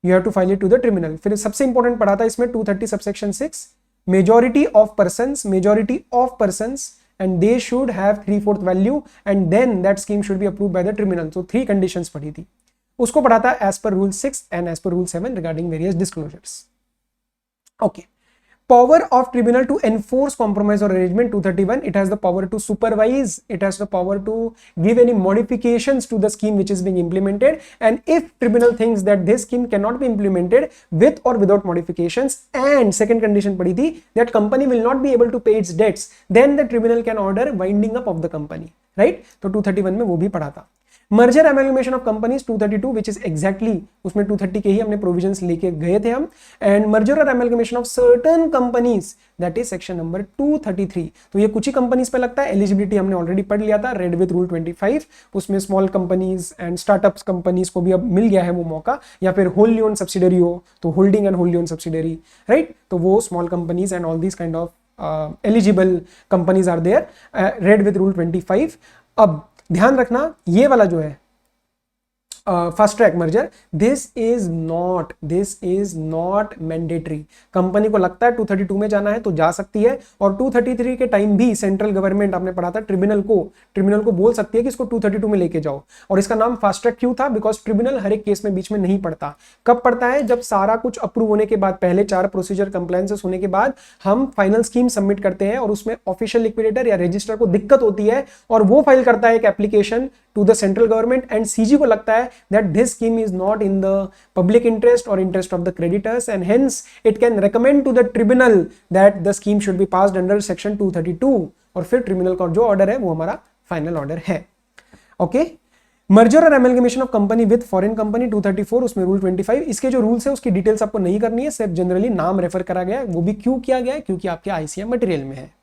You have to file it to the tribunal. फिर सबसे important पढ़ा था इसमें 230 subsection 6, majority of persons and they should have 3/4 value and then that scheme should be approved by the tribunal. So 3 conditions पढ़ी थी, उसको पढ़ा था as per rule 6 and as per rule 7 regarding various disclosures. Okay. Power of tribunal to enforce compromise or arrangement 231, it has the power to supervise, it has the power to give any modifications to the scheme which is being implemented, and if tribunal thinks that this scheme cannot be implemented with or without modifications, and second condition पड़ी थी that company will not be able to pay its debts, then the tribunal can order winding up of the company, right? तो 231 में वो भी पढ़ा था। Merger amalgamation of companies 232 which is exactly उसमें 230 के ही हमने प्रोविजंस लेके गए थे हम, एंड मर्जर और amalgamation of certain companies that is section number 233। तो ये कुछ ही कंपनीज पे लगता है। एलिजिबिलिटी हमने ऑलरेडी पढ़ लिया था, रेड विद रूल 25, उसमें small companies and startups companies को भी अब मिल गया है वो मौका, या फिर होल्डी ओन सब्सिडरी हो तो holding and wholly own subsidiary, right? तो वो small companies and all this kind of eligible companies are there, read with rule 25। अब ध्यान रखना ये वाला जो है fast track merger, this is not mandatory. Company को लगता है 232 में जाना है तो जा सकती है, और 233 के टाइम भी सेंट्रल गवर्नमेंट, आपने पढ़ा था, ट्रिब्यूनल को बोल सकती है कि इसको 232 में लेके जाओ। और इसका नाम फास्ट ट्रैक क्यों था? बिकॉज ट्रिब्यूनल हर एक केस में बीच में नहीं पड़ता। कब पड़ता है? जब सारा कुछ अप्रूव होने के बाद, पहले 4 प्रोसीजर कंप्लायंसेस होने के बाद हम फाइनल स्कीम सबमिट करते हैं और उसमें ऑफिशियल लिक्विडेटर या रजिस्ट्रार को दिक्कत होती है और वो फाइल करता है एक application to the central government, and CG को लगता है that this scheme is not in the public interest or interest of the creditors, and hence it can recommend to the tribunal that the scheme should be passed under section 232, और फिर tribunal का जो order है वो हमारा final order है। Okay, merger और amalgamation of company with foreign company 234, उसमें रूल 25। इसके जो रूल्स है उसकी डिटेल्स आपको नहीं करनी है, सिर्फ जनरली नाम रेफर करा गया है। वो भी क्यों किया गया है? क्योंकि आपके आईसीएम मटेरियल में है।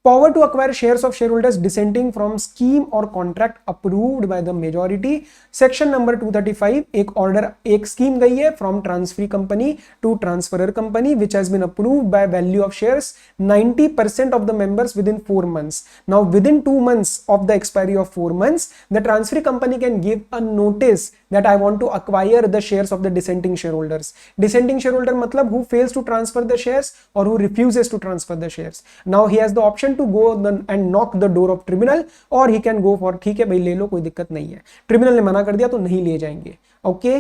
Power to acquire shares of shareholders dissenting from scheme or contract approved by the majority, section number 235, एक ऑर्डर, एक स्कीम गई है from transferee company to transferor company which has been approved by value of shares 90% of the members within 4 months. Now within 2 months of the expiry of 4 months, the transferee company can give a notice that I want to acquire the shares of the dissenting shareholders. Dissenting shareholder मतलब who fails to transfer the shares or who refuses to transfer the shares. Now he has the option to go and knock the door of tribunal, or he can go for ठीक है भाई ले लो, कोई दिक्कत नहीं है। Tribunal ने मना कर दिया तो नहीं ले जाएंगे। Okay,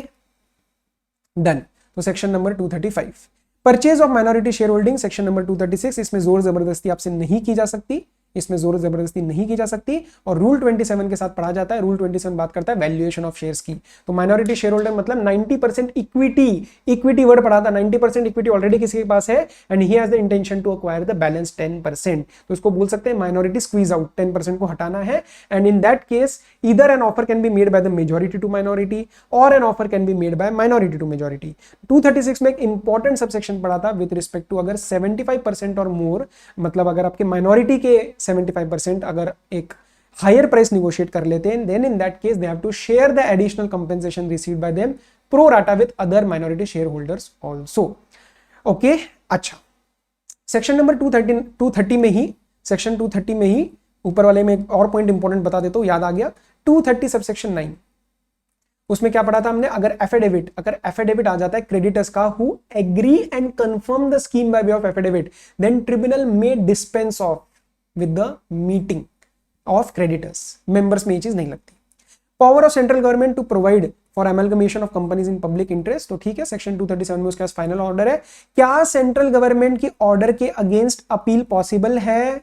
done. तो section number 235, purchase of minority share holding, section number 236, इसमें जोर जबरदस्ती आपसे नहीं की जा सकती, इसमें जोर जबरदस्ती नहीं की जा सकती, और रूल 27 के साथ पढ़ा जाता है। रूल 27 बात करता है वैल्यूएशन ऑफ शेयर्स की। तो माइनॉरिटी शेयर होल्डर मतलब 90% इक्विटी वर्ड पढ़ा था, 90% इक्विटी ऑलरेडी किसी के पास है and he has the intention to acquire the balance 10%, तो इसको बोल सकते हैं माइनॉरिटी स्क्वीज आउट, 10% को हटाना है। And in that case either an offer can be made by the majority to minority or an offer can be made by minority to majority. 236 में एक इंपॉर्टेंट सबसेक्शन पढ़ा था विद रिस्पेक्ट टू अगर 75% और मोर, मतलब अगर आपके माइनॉरिटी के 75% अगर एक हायर प्राइस निगोशिएट कर लेते हैं, then in that case they have to share the additional compensation received by them pro rata with other minority share holders also. Okay, अच्छा, सेक्शन नंबर 230 में ही, सेक्शन 230 में ही ऊपर वाले में एक और पॉइंट इंपॉर्टेंट बता देता हूं, याद आ गया। 230 सबसेक्शन 9, उसमें क्या पढ़ा था हमने? अगर एफिडेविट आ जाता है क्रेडिटर्स का who agree and confirm the scheme by way of affidavit, then tribunal may dispense of with the meeting of creditors. Members में ये चीज नहीं लगती। Power of central government to provide for amalgamation of companies in public interest, तो ठीक है, section 237 में उसके पास फाइनल ऑर्डर है। क्या सेंट्रल गवर्नमेंट की ऑर्डर के अगेंस्ट अपील पॉसिबल है?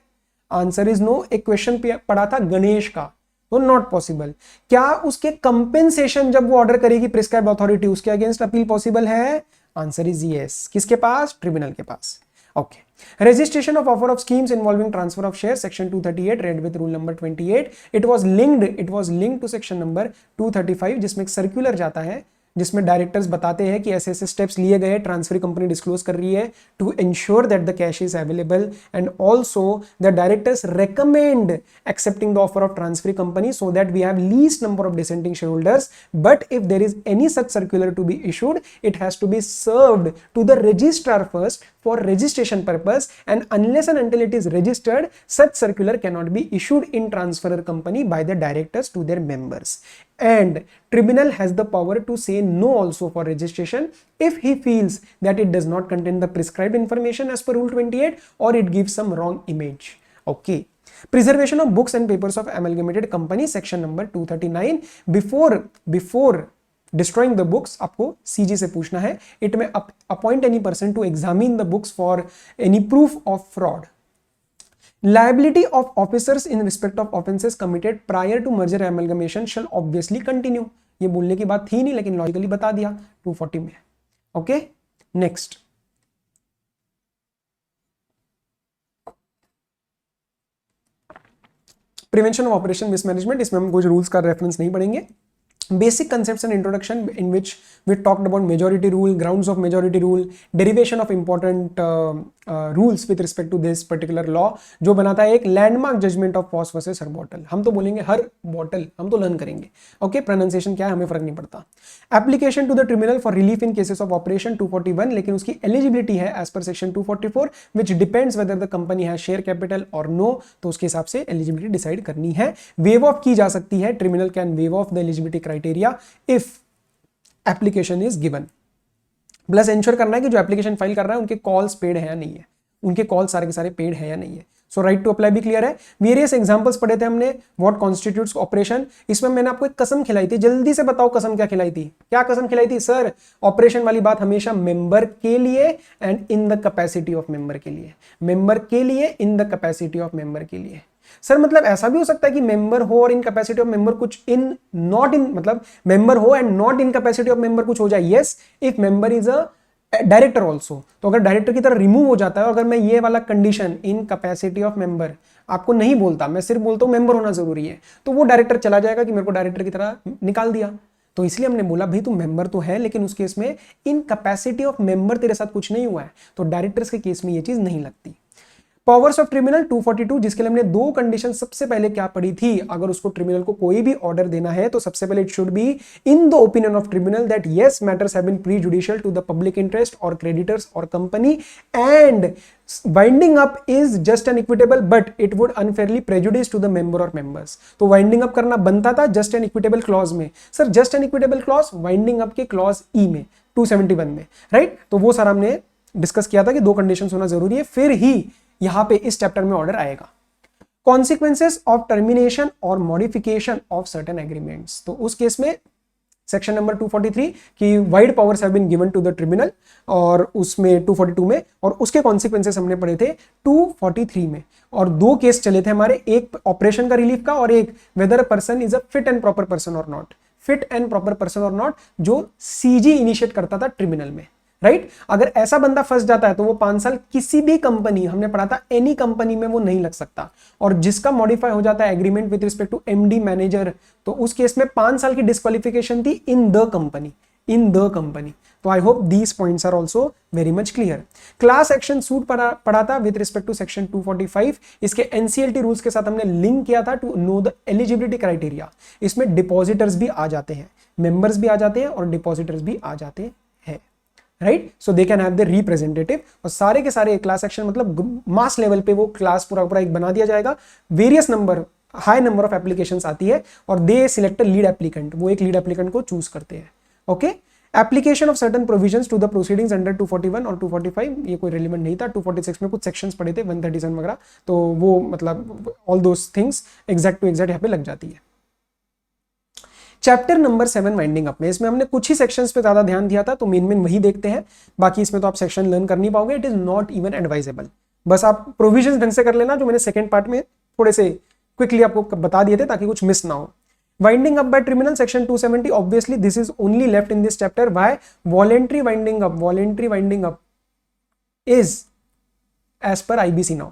Answer is no. एक क्वेश्चन पढ़ा था गणेश का, तो नॉट पॉसिबल। क्या उसके कंपेंसेशन जब वो ऑर्डर करेगी प्रिस्क्राइब अथॉरिटी, उसके अगेंस्ट अपील पॉसिबल है? Answer is yes. किसके पास? ट्रिब्यूनल के पास। Okay, registration of offer of schemes involving transfer of shares, section 238, read with rule number 28, it was linked to section number 235 जिसमें एक circular जाता है जिसमें डायरेक्टर्स बताते हैं कि ऐसे ऐसे स्टेप्स लिए गए, ट्रांसफर कंपनी डिस्क्लोज कर रही है to ensure that the cash is available, and also the directors recommend accepting the offer of transfer company so that we have least number of dissenting share holders, but if there is any such circular to be issued it has to be served to the registrar first for registration purpose, and unless and until it is registered, such circular cannot be issued in transferor company by the directors to their members. And tribunal has the power to say no also for registration if he feels that it does not contain the prescribed information as per rule 28 or it gives some wrong image. Okay. Preservation of books and papers of amalgamated company, section number 239. Before destroying the books आपको सीजी से पूछना है, it may appoint any person to examine the books for any proof of fraud. Liability of officers in respect of offences committed prior to merger amalgamation shall obviously continue. ये बोलने की बात थी नहीं लेकिन लॉजिकली बता दिया 240 में. Okay, next prevention of operation mismanagement. इसमें हम कुछ रूल्स का रेफरेंस नहीं पढ़ेंगे. Basic concepts and introduction in which we talked about majority rule, grounds of majority rule, derivation of important rules with respect to this particular law, जो बनाता है एक landmark judgment of Foss versus Harbottle. हम तो बोलेंगे हर bottle, हम तो learn करेंगे. ओके, प्रोनाउंसिएशन क्या है हमें फर्क नहीं पड़ता. Application to the tribunal for relief in cases of operation 241, लेकिन उसकी एलिजिबिलिटी है as per section 244 which depends whether the company has share capital और नो. तो उसके हिसाब से एलिजिबिलिटी डिसाइड करनी है. वेव ऑफ की जा सकती है. Tribunal can wave of the eligibility criteria if application is given. Plus ensure करना है कि जो एप्लीकेशन फाइल कर रहा है उनके कॉल्स पेड है या नहीं है, उनके कॉल सारे के सारे पेड है या नहीं है. सो राइट टू अप्लाई भी क्लियर है. वेरियस एग्जांपल्स पढ़े थे हमने. What constitutes operation. इसमें मैंने आपको एक कसम खिलाई थी, जल्दी से बताओ कसम क्या खिलाई थी. क्या कसम खिलाई थी सर? ऑपरेशन वाली बात हमेशा मेंबर के लिए and in the capacity of member के लिए. मेंबर के लिए, in the capacity of member के लिए. सर मतलब ऐसा भी हो सकता है कि मेंबर हो और इन कैपेसिटी ऑफ मेंबर कुछ इन नॉट इन, मतलब मेंबर हो and not in capacity of member कुछ हो जाए. Yes, if member is a director also. तो अगर डायरेक्टर की तरह रिमूव हो जाता है, और अगर मैं ये वाला condition in capacity of member आपको नहीं बोलता, मैं सिर्फ बोलता हूं मेंबर होना जरूरी है, तो वो डायरेक्टर चला जाएगा कि मेरे को डायरेक्टर की तरह निकाल दिया. तो इसलिए हमने बोला भाई तू मेंबर तो है लेकिन उस केस में इन कैपेसिटी ऑफ मेंबर तेरे साथ कुछ नहीं हुआ है, तो डायरेक्टर्स के केस में ये चीज नहीं लगती. पावर्स ऑफ ट्रिब्यूनल 242, जिसके लिए हमने दो कंडीशन सबसे पहले क्या पढ़ी थी. अगर उसको ट्रिब्यूनल को कोई भी ऑर्डर देना है तो सबसे पहले it should be in the opinion of tribunal that yes matters have been prejudicial to the public interest और क्रेडिटर्स और company, and winding up is just and equitable but it would unfairly prejudice to the member और members. तो winding up करना बनता था just and equitable clause में. Sir just and equitable clause winding up के clause E में 271 में, right. तो वो सारा हमने डिस्कस किया था कि दो कंडीशन होना जरूरी है, फिर ही यहां पे इस चैप्टर में ऑर्डर आएगा. कॉन्सिक्वेंसेस ऑफ टर्मिनेशन और मॉडिफिकेशन ऑफ सर्टेन एग्रीमेंट्स. तो उस केस में सेक्शन नंबर 243 की wide powers have been given to the tribunal, और उसमें 242 में, और उसके कॉन्सिक्वेंसेस हमने पढ़े थे 243 में. और दो केस चले थे हमारे, एक ऑपरेशन का रिलीफ का और एक whether a person is a fit and proper person or not. Fit and proper person or not जो सीजी इनिशिएट करता था ट्रिब्यूनल में, राइट. अगर ऐसा बंदा फंस जाता है तो वो 5 साल किसी भी कंपनी, हमने पढ़ा था एनी कंपनी में वो नहीं लग सकता. और जिसका मॉडिफाई हो जाता है agreement with respect to MD manager, तो उस केस में 5 साल की डिस्क्वालिफिकेशन थी in the company, in the company. तो I hope these points are also very much clear. Class action suit पढ़ा था विद रिस्पेक्ट टू सेक्शन 245. इसके एनसीएलटी रूल्स के साथ हमने लिंक किया था to know the eligibility criteria. इसमें डिपॉजिटर्स भी आ जाते हैं, मेंबर्स भी आ जाते हैं और डिपॉजिटर्स भी आ जाते हैं, right. So they can have the representative. और सारे के सारे क्लास एक्शन मतलब मास लेवल पे वो क्लास पूरा एक बना दिया जाएगा. Various number, high number of applications आती है और दे सिलेक्ट लीड एप्लीकेंट, वो एक लीड एप्लीकेंट को चूज करते हैं. Okay. Application of certain provisions to the proceedings under 241 और 245, ये कोई रिलेवेंट नहीं था. 246 में कुछ सेक्शंस पढ़े थे, 137 वगैरह, तो वो मतलब all those things exact to exact यहाँ पे लग जाती है. चैप्टर नंबर 7 वाइंडिंग अप में, इसमें हमने कुछ ही सेक्शंस पे ज्यादा ध्यान दिया था, तो मेन वही देखते हैं. बाकी इसमें तो आप सेक्शन लर्न कर नहीं पाओगे. It is not even advisable. बस आप प्रोविजंस ढंग से कर लेना, जो मैंने सेकंड पार्ट में थोड़े से क्विकली आपको बता दिए थे ताकि कुछ मिस ना हो. Winding up by tribunal section 270, obviously this is only left in this chapter. Why? Voluntary winding up, voluntary winding up is as per IBC now.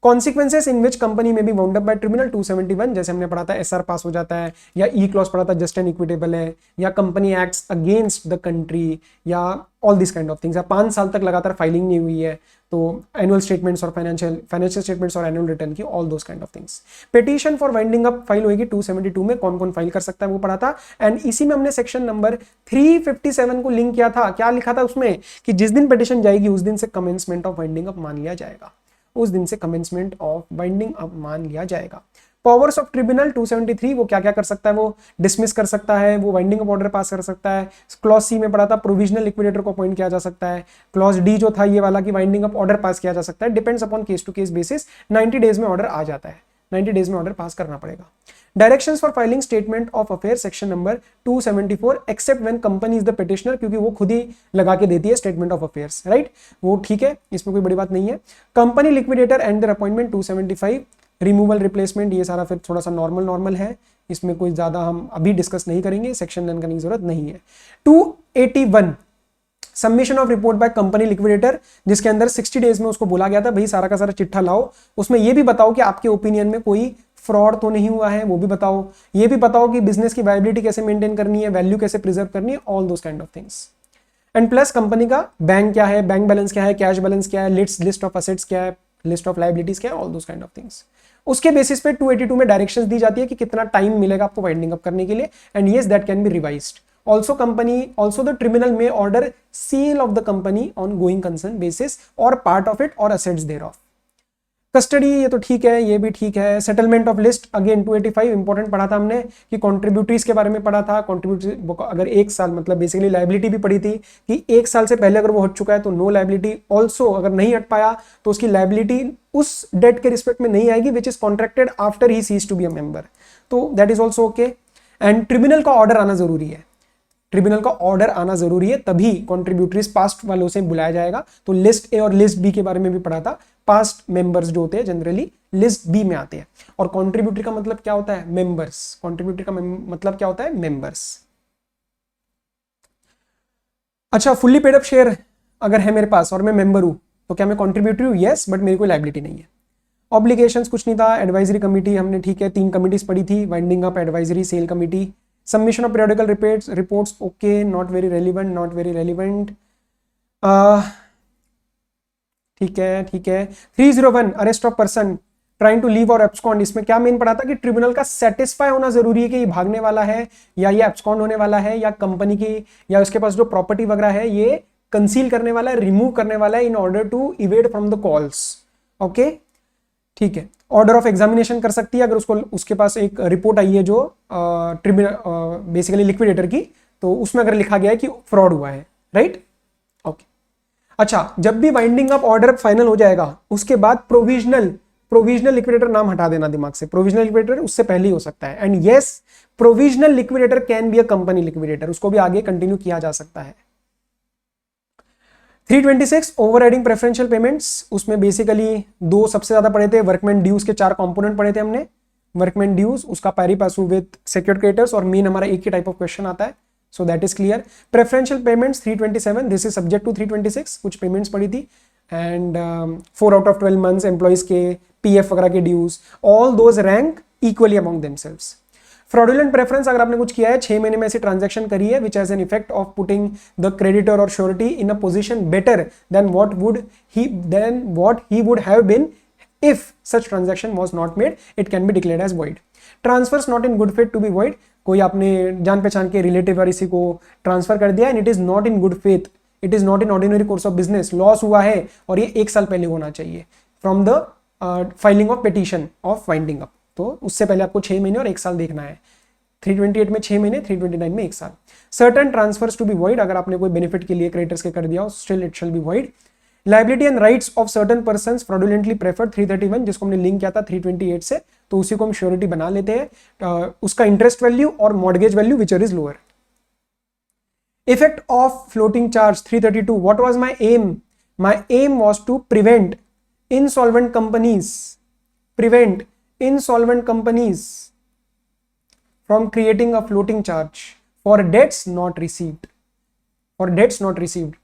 Consequences in which company may be wound up by tribunal 271, जैसे हमने पढ़ा था SR पास हो जाता है, या ई clause पढ़ा था जस्ट एंड इक्विटेबल है, या company acts against the country, या all this kind of things, या 5 साल तक लगातार फाइलिंग नहीं हुई है, तो एनुअल स्टेटमेंट्स और फाइनेंशियल स्टेटमेंट्स और एनुअल रिटर्न की, all those kind of things. Petition for winding up file होगी 272 में, कौन कौन फाइल कर सकता है वो पढ़ा था। एंड इसी में हमने सेक्शन नंबर 357 को लिंक किया था। क्या लिखा था उसमें कि जिस दिन पिटीशन जाएगी उस दिन से कमेंसमेंट ऑफ वाइंडिंग अप मान लिया जाएगा, उस दिन से कमेंसमेंट ऑफ वाइंडिंग अप मान लिया जाएगा। पावर्स ऑफ ट्रिब्यूनल 273, वो क्या क्या कर सकता है, वो डिसमिस कर सकता है, वो वाइंडिंग अप ऑर्डर पास कर सकता है। क्लॉज सी में पढ़ा था प्रोविजनल लिक्विडेटर को अपॉइंट किया जा सकता है। क्लॉज डी जो था ये वाला कि वाइंडिंग अप ऑर्डर पास किया जा सकता है, depends upon case to case basis. 90 days में ऑर्डर आ जाता है, 90 डेज में ऑर्डर पास करना पड़ेगा। Directions for filing statement of affair section number 274, except when company is the petitioner, क्योंकि वो खुद ही लगा के देती है स्टेटमेंट ऑफ अफेयर्स, राइट, वो ठीक है, इसमें कोई बड़ी बात नहीं है। Company liquidator and there appointment 275, removal replacement, ये सारा फिर थोड़ा सा नॉर्मल है, इसमें कोई ज्यादा हम अभी डिस्कस नहीं करेंगे, सेक्शन रन करने की जरूरत नहीं है। 281 submission of report by company liquidator, जिसके अंदर 60 डेज में उसको बोला गया था भाई सारा का सारा चिट्ठा लाओ, उसमें ये भी बताओ कि आपके ओपिनियन में कोई फ्रॉड तो नहीं हुआ है, वो भी बताओ, ये भी बताओ कि बिजनेस की वायबिलिटी कैसे मेंटेन करनी है, वैल्यू कैसे प्रिजर्व करनी है, all those kind of things. And plus company का बैंक क्या है, बैंक बैलेंस क्या है, कैश बैलेंस क्या है, लिस्ट ऑफ असेट्स क्या है, लिस्ट ऑफ लायबिलिटीज क्या है, all those kind of things. उसके बेसिस पे 282 में डायरेक्शंस दी जाती है कि कितना टाइम मिलेगा आपको वाइंडिंग अप करने के लिए, and yes that can be revised. Also the tribunal may order sale of the company on going concern basis or part of it or assets thereof. Custody ये तो ठीक है, ये भी ठीक है। Settlement of list again 285 important पढ़ा था हमने कि कॉन्ट्रीब्यूटरीज के बारे में पढ़ा था। कॉन्ट्रीब्यूटरी अगर 1 साल मतलब बेसिकली लायबिलिटी भी पड़ी थी कि 1 साल से पहले अगर वो हट चुका है तो नो लायबिलिटी। ऑल्सो अगर नहीं हट पाया तो उसकी लायबिलिटी उस डेट के रिस्पेक्ट में नहीं आएगी which is contracted after he ceases to be a member, तो that is also okay. And tribunal का ऑर्डर आना जरूरी है, ट्रिब्यूनल का ऑर्डर आना जरूरी है, तभी कॉन्ट्रीब्यूटरीज पास्ट वालों से बुलाया जाएगा। तो लिस्ट ए और लिस्ट बी के बारे में भी पढ़ा था, पास्ट मेंबर्स जो होते हैं जनरली लिस्ट बी में आते हैं। और कॉन्ट्रीब्यूटरी का मतलब क्या होता है, मेंबर्स। कॉन्ट्रीब्यूटरी का मतलब क्या होता है, मेंबर्स। अच्छा, फुल्ली पेड अप शेयर अगर है मेरे पास और मैं मेंबर हूं तो क्या मैं कॉन्ट्रीब्यूटरी हूं? यस, बट मेरी कोई लायबिलिटी नहीं है। ऑब्लिगेशंस कुछ नहीं था। एडवाइजरी कमिटी हमने ठीक है 3 कमिटीज पढ़ी थी, winding up, advisory, cell committee. Submission of periodical reports okay, not very relevant. ठीक है। 301 arrest of person trying to leave और एब्सकॉन्ड, इसमें क्या मेन पढ़ा था कि ट्रिब्यूनल का सेटिस्फाई होना जरूरी है कि ये भागने वाला है या ये एब्सकॉन्ड होने वाला है या कंपनी की या उसके पास जो प्रॉपर्टी वगैरह है ये कंसील करने वाला है, रिमूव करने वाला है in order to evade from the calls. Okay, ठीक है। ऑर्डर ऑफ एग्जामिनेशन कर सकती है अगर उसके पास एक रिपोर्ट आई है जो बेसिकली लिक्विडेटर की, तो उसमें अगर लिखा गया है कि फ्रॉड हुआ है, राइट। ओके, अच्छा, जब भी वाइंडिंग अप ऑर्डर फाइनल हो जाएगा उसके बाद प्रोविजनल लिक्विडेटर नाम हटा देना दिमाग से। प्रोविजनल लिक्विडेटर उससे पहले ही हो सकता है। And yes, provisional liquidator can be a company liquidator, उसको भी आगे कंटिन्यू किया जा सकता है। 326 ओवरराइडिंग प्रेफरेंशियल पेमेंट्स, उसमें बेसिकली 2 सबसे ज्यादा पढ़े थे। वर्कमैन ड्यूज के 4 कंपोनेंट पढ़े थे हमने। वर्कमैन ड्यूज, उसका pari passu with secured creditors, और मेन हमारा एक ही टाइप ऑफ क्वेश्चन आता है, so that is clear. Preferential payments 327, this is subject to 326, कुछ पेमेंट्स पड़ी थी। And 4 out of 12 months employees के पीएफ वगैरह के dues, all those rank equally among themselves. Fraudulent preference, अगर आपने कुछ किया है 6 महीने में ऐसी ट्रांजैक्शन करी है which has an effect of putting the creditor or surety in a position better than what he would have been if such transaction was not made, it can be declared as void. Transfers not in good faith to be void, कोई आपने जान पहचान के relative और इसी को transfer कर दिया and it is not in good faith, it is not in ordinary course of business, loss हुआ है और ये 1 साल पहले होना चाहिए from the filing of petition of winding up, तो उससे पहले आपको 6 महीने और 1 साल देखना है। 328 में 6 महीने, 329 में 1 साल। Certain transfers to be void, अगर आपने कोई बेनिफिट के लिए क्रेडिटर्स के कर दिया हो, still it shall B void। Liability and rights of certain persons fraudulently preferred 331, जिसको हमने लिंक किया था 328 से, तो उसी को हम श्योरिटी बना लेते हैं। उसका इंटरेस्ट वैल्यू और mortgage value whichever is lower. Effect of floating charge 332, what was my aim? My aim was to prevent insolvent companies from creating a floating charge for debts not received।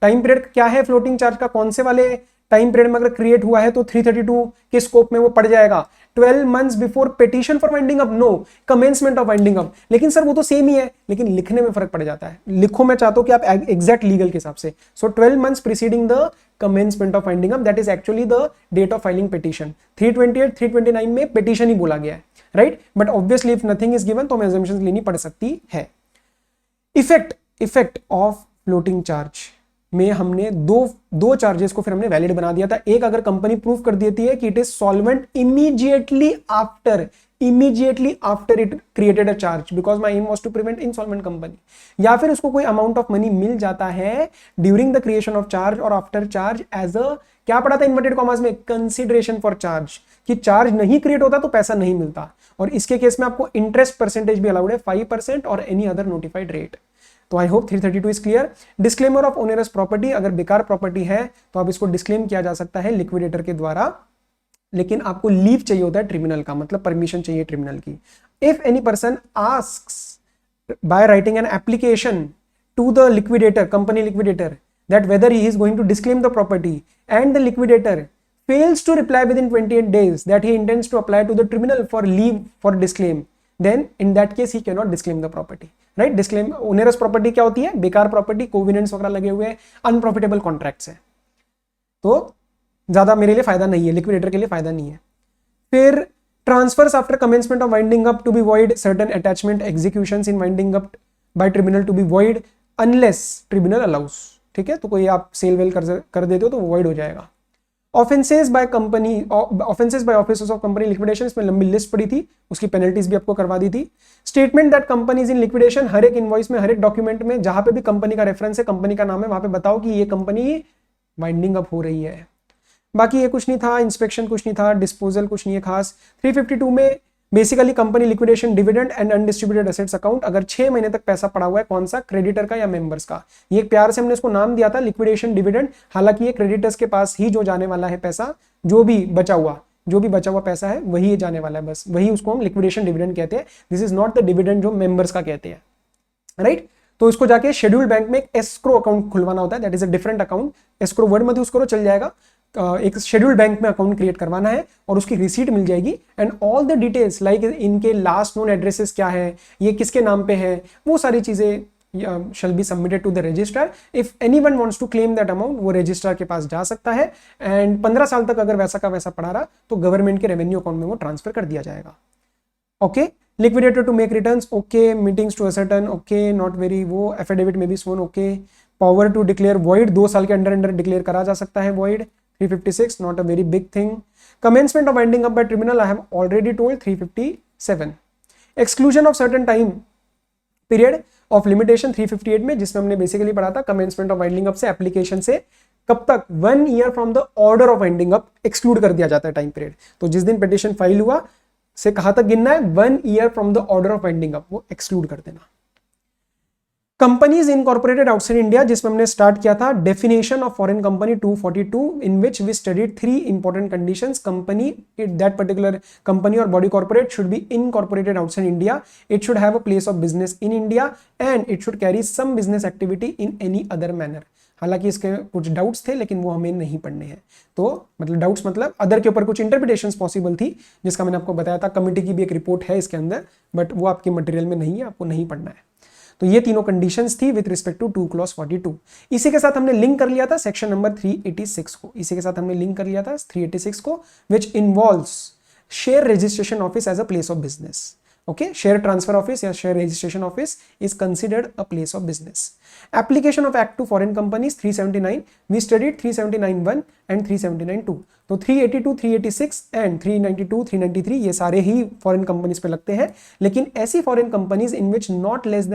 Time period क्या है floating charge का? कौन से वाले time period में अगर create हुआ है तो 332 के स्कोप में वो पड़ जाएगा। 12 months before petition for winding up, no, commencement of winding up. लेकिन सर वो तो सेम ही है, लेकिन लिखने में फर्क पड़ जाता है। लिखो, मैं चाहता हूं कि आप एग्जैक्ट लीगल के हिसाब से, so 12 months preceding the commencement of winding up, that is actually the date of filing petition. 328 329 में पिटीशन ही बोला गया है, right, but obviously if nothing is given तो हमें assumptions लेनी पड़ सकती है। इफेक्ट ऑफ फ्लोटिंग चार्ज में हमने दो चार्जेस को फिर हमने वैलिड बना दिया था। एक, अगर कंपनी प्रूव कर देती है कि it is solvent immediately after it created a charge because my aim was to prevent insolvent company, या फिर उसको कोई अमाउंट ऑफ मनी मिल जाता है during the creation of charge और आफ्टर चार्ज एज अ, क्या पढ़ा था इन्वर्टेड कॉमर्स में, कंसिडरेशन फॉर चार्ज, कि चार्ज नहीं क्रिएट होता तो पैसा नहीं मिलता। और इसके केस में आपको इंटरेस्ट परसेंटेज भी अलाउड है 5% और एनी अदर नोटिफाइड रेट। तो I hope 332 is clear. Disclaimer of onerous property, अगर बेकार प्रॉपर्टी है तो आप इसको डिस्क्लेम किया जा सकता है लिक्विडेटर के द्वारा, लेकिन आपको लीव चाहिए होता है ट्रिब्यूनल का, मतलब परमिशन चाहिए ट्रिब्यूनल की। If any person asks by writing an application to the liquidator, company liquidator, that whether he is going to disclaim the property and the liquidator fails to reply within 28 days that he intends to apply to the tribunal for leave for disclaim, then in that case he cannot disclaim the property, right? Disclaim onerous property क्या होती है, बेकार property, कोविनेंट्स वगैरह लगे हुए, unprofitable contracts है, तो ज्यादा मेरे लिए फायदा नहीं है, लिक्विडेटर के लिए फायदा नहीं है। फिर transfers after commencement of winding up to be void, certain attachment executions in winding up by tribunal to be void unless tribunal allows, ठीक है, तो कोई आप सेल वेल कर देते हो तो वॉइड हो जाएगा। Offences by company, offences by officers of company liquidation, इसमें लंबी लिस्ट पड़ी थी, उसकी पेनल्टीज भी आपको करवा दी थी। Statement that companies in liquidation, हर एक इनवॉइस में, हर एक डॉक्यूमेंट में जहां पे भी कंपनी का रेफरेंस है, कंपनी का नाम है, वहां पे बताओ कि ये कंपनी वाइंडिंग अप हो रही है। बाकी ये कुछ नहीं था, इंस्पेक्शन कुछ नहीं था, डिस्पोजल कुछ नहीं है खास। 352 में basically company liquidation, dividend and undistributed assets account, अगर 6 महीने तक पैसा पड़ा हुआ है, कौन सा, क्रेडिटर का या मेंबर्स का, ये प्यार से हमने इसको नाम दिया था लिक्विडेशन डिविडेंड, हालांकि ये क्रेडिटर्स के पास ही जो जाने वाला है पैसा, जो भी बचा हुआ पैसा है वही जाने वाला है, बस वही उसको हम लिक्विडेशन डिविडेंड कहते हैं। This is not the dividend जो मेंबर्स का कहते हैं, राइट। तो इसको जाके शेड्यूल्ड बैंक में एक एस्क्रो अकाउंट खुलवाना होता है, that is a different account, escrow word मत यूज करो चल जाएगा, एक शेड्यूल्ड बैंक में अकाउंट क्रिएट करवाना है और उसकी रिसीट मिल जाएगी and all the details like इनके लास्ट नोन एड्रेसेस क्या है, ये किसके नाम पे है, वो सारी चीजें shall be submitted to the registrar. If anyone wants to claim that amount, वो रजिस्ट्रार के पास जा सकता है एंड 15 साल तक अगर वैसा का वैसा पड़ा रहा तो गवर्नमेंट के रेवेन्यू अकाउंट में वो ट्रांसफर कर दिया जाएगा। Okay, liquidator to make returns, okay, meetings to ascertain, okay, not very, वो एफिडेविट में भी sworn, okay, power to declare void, 2 साल के अंदर डिक्लेयर करा जा सकता है void. 356, not a very big thing. Commencement of winding up by tribunal, I have already told. 357. Exclusion of certain time period of limitation 358 में, जिसमें हमने बेसिकली पढ़ा था commencement of winding up से एप्लीकेशन से कब तक, 1 year from the order of winding up exclude कर दिया जाता है टाइम पीरियड। तो जिस दिन पिटीशन फाइल हुआ से कहां तक गिनना है, 1 year from the order of winding up, वो एक्सक्लूड कर देना। कंपनीज इनकॉर्पोरेटेड आउटसाइड इंडिया, जिसमें हमने स्टार्ट किया था definition of foreign company 242, in which we studied 3 important conditions. Company, that particular company or body corporate should be incorporated outside India, it should have a place of business in India and it should carry some business activity in any other manner. हालांकि इसके कुछ doubts थे लेकिन वो हमें नहीं पढ़ने हैं, तो मतलब डाउट्स मतलब अदर के ऊपर कुछ इंटरप्रिटेशंस पॉसिबल थी, जिसका मैंने आपको बताया था, कमिटी की भी एक रिपोर्ट है इसके अंदर, बट वो आपके मटेरियल में नहीं है, आपको नहीं पढ़ना है। तो ये तीनों कंडीशंस थी विद रिस्पेक्ट टू 2 क्लॉज 42। इसी के साथ हमने लिंक कर लिया था सेक्शन नंबर 386 को, इसी के साथ हमने लिंक कर लिया था 386 को, which involves share registration office as a place of business. Okay, share transfer office या share registration office is considered a place of business. Application of act to foreign companies 379, we studied 379(1) and 379(2). तो 382, 386 and 392, 393 ये सारे ही foreign companies पे लगते हैं, लेकिन ऐसी foreign companies in which not less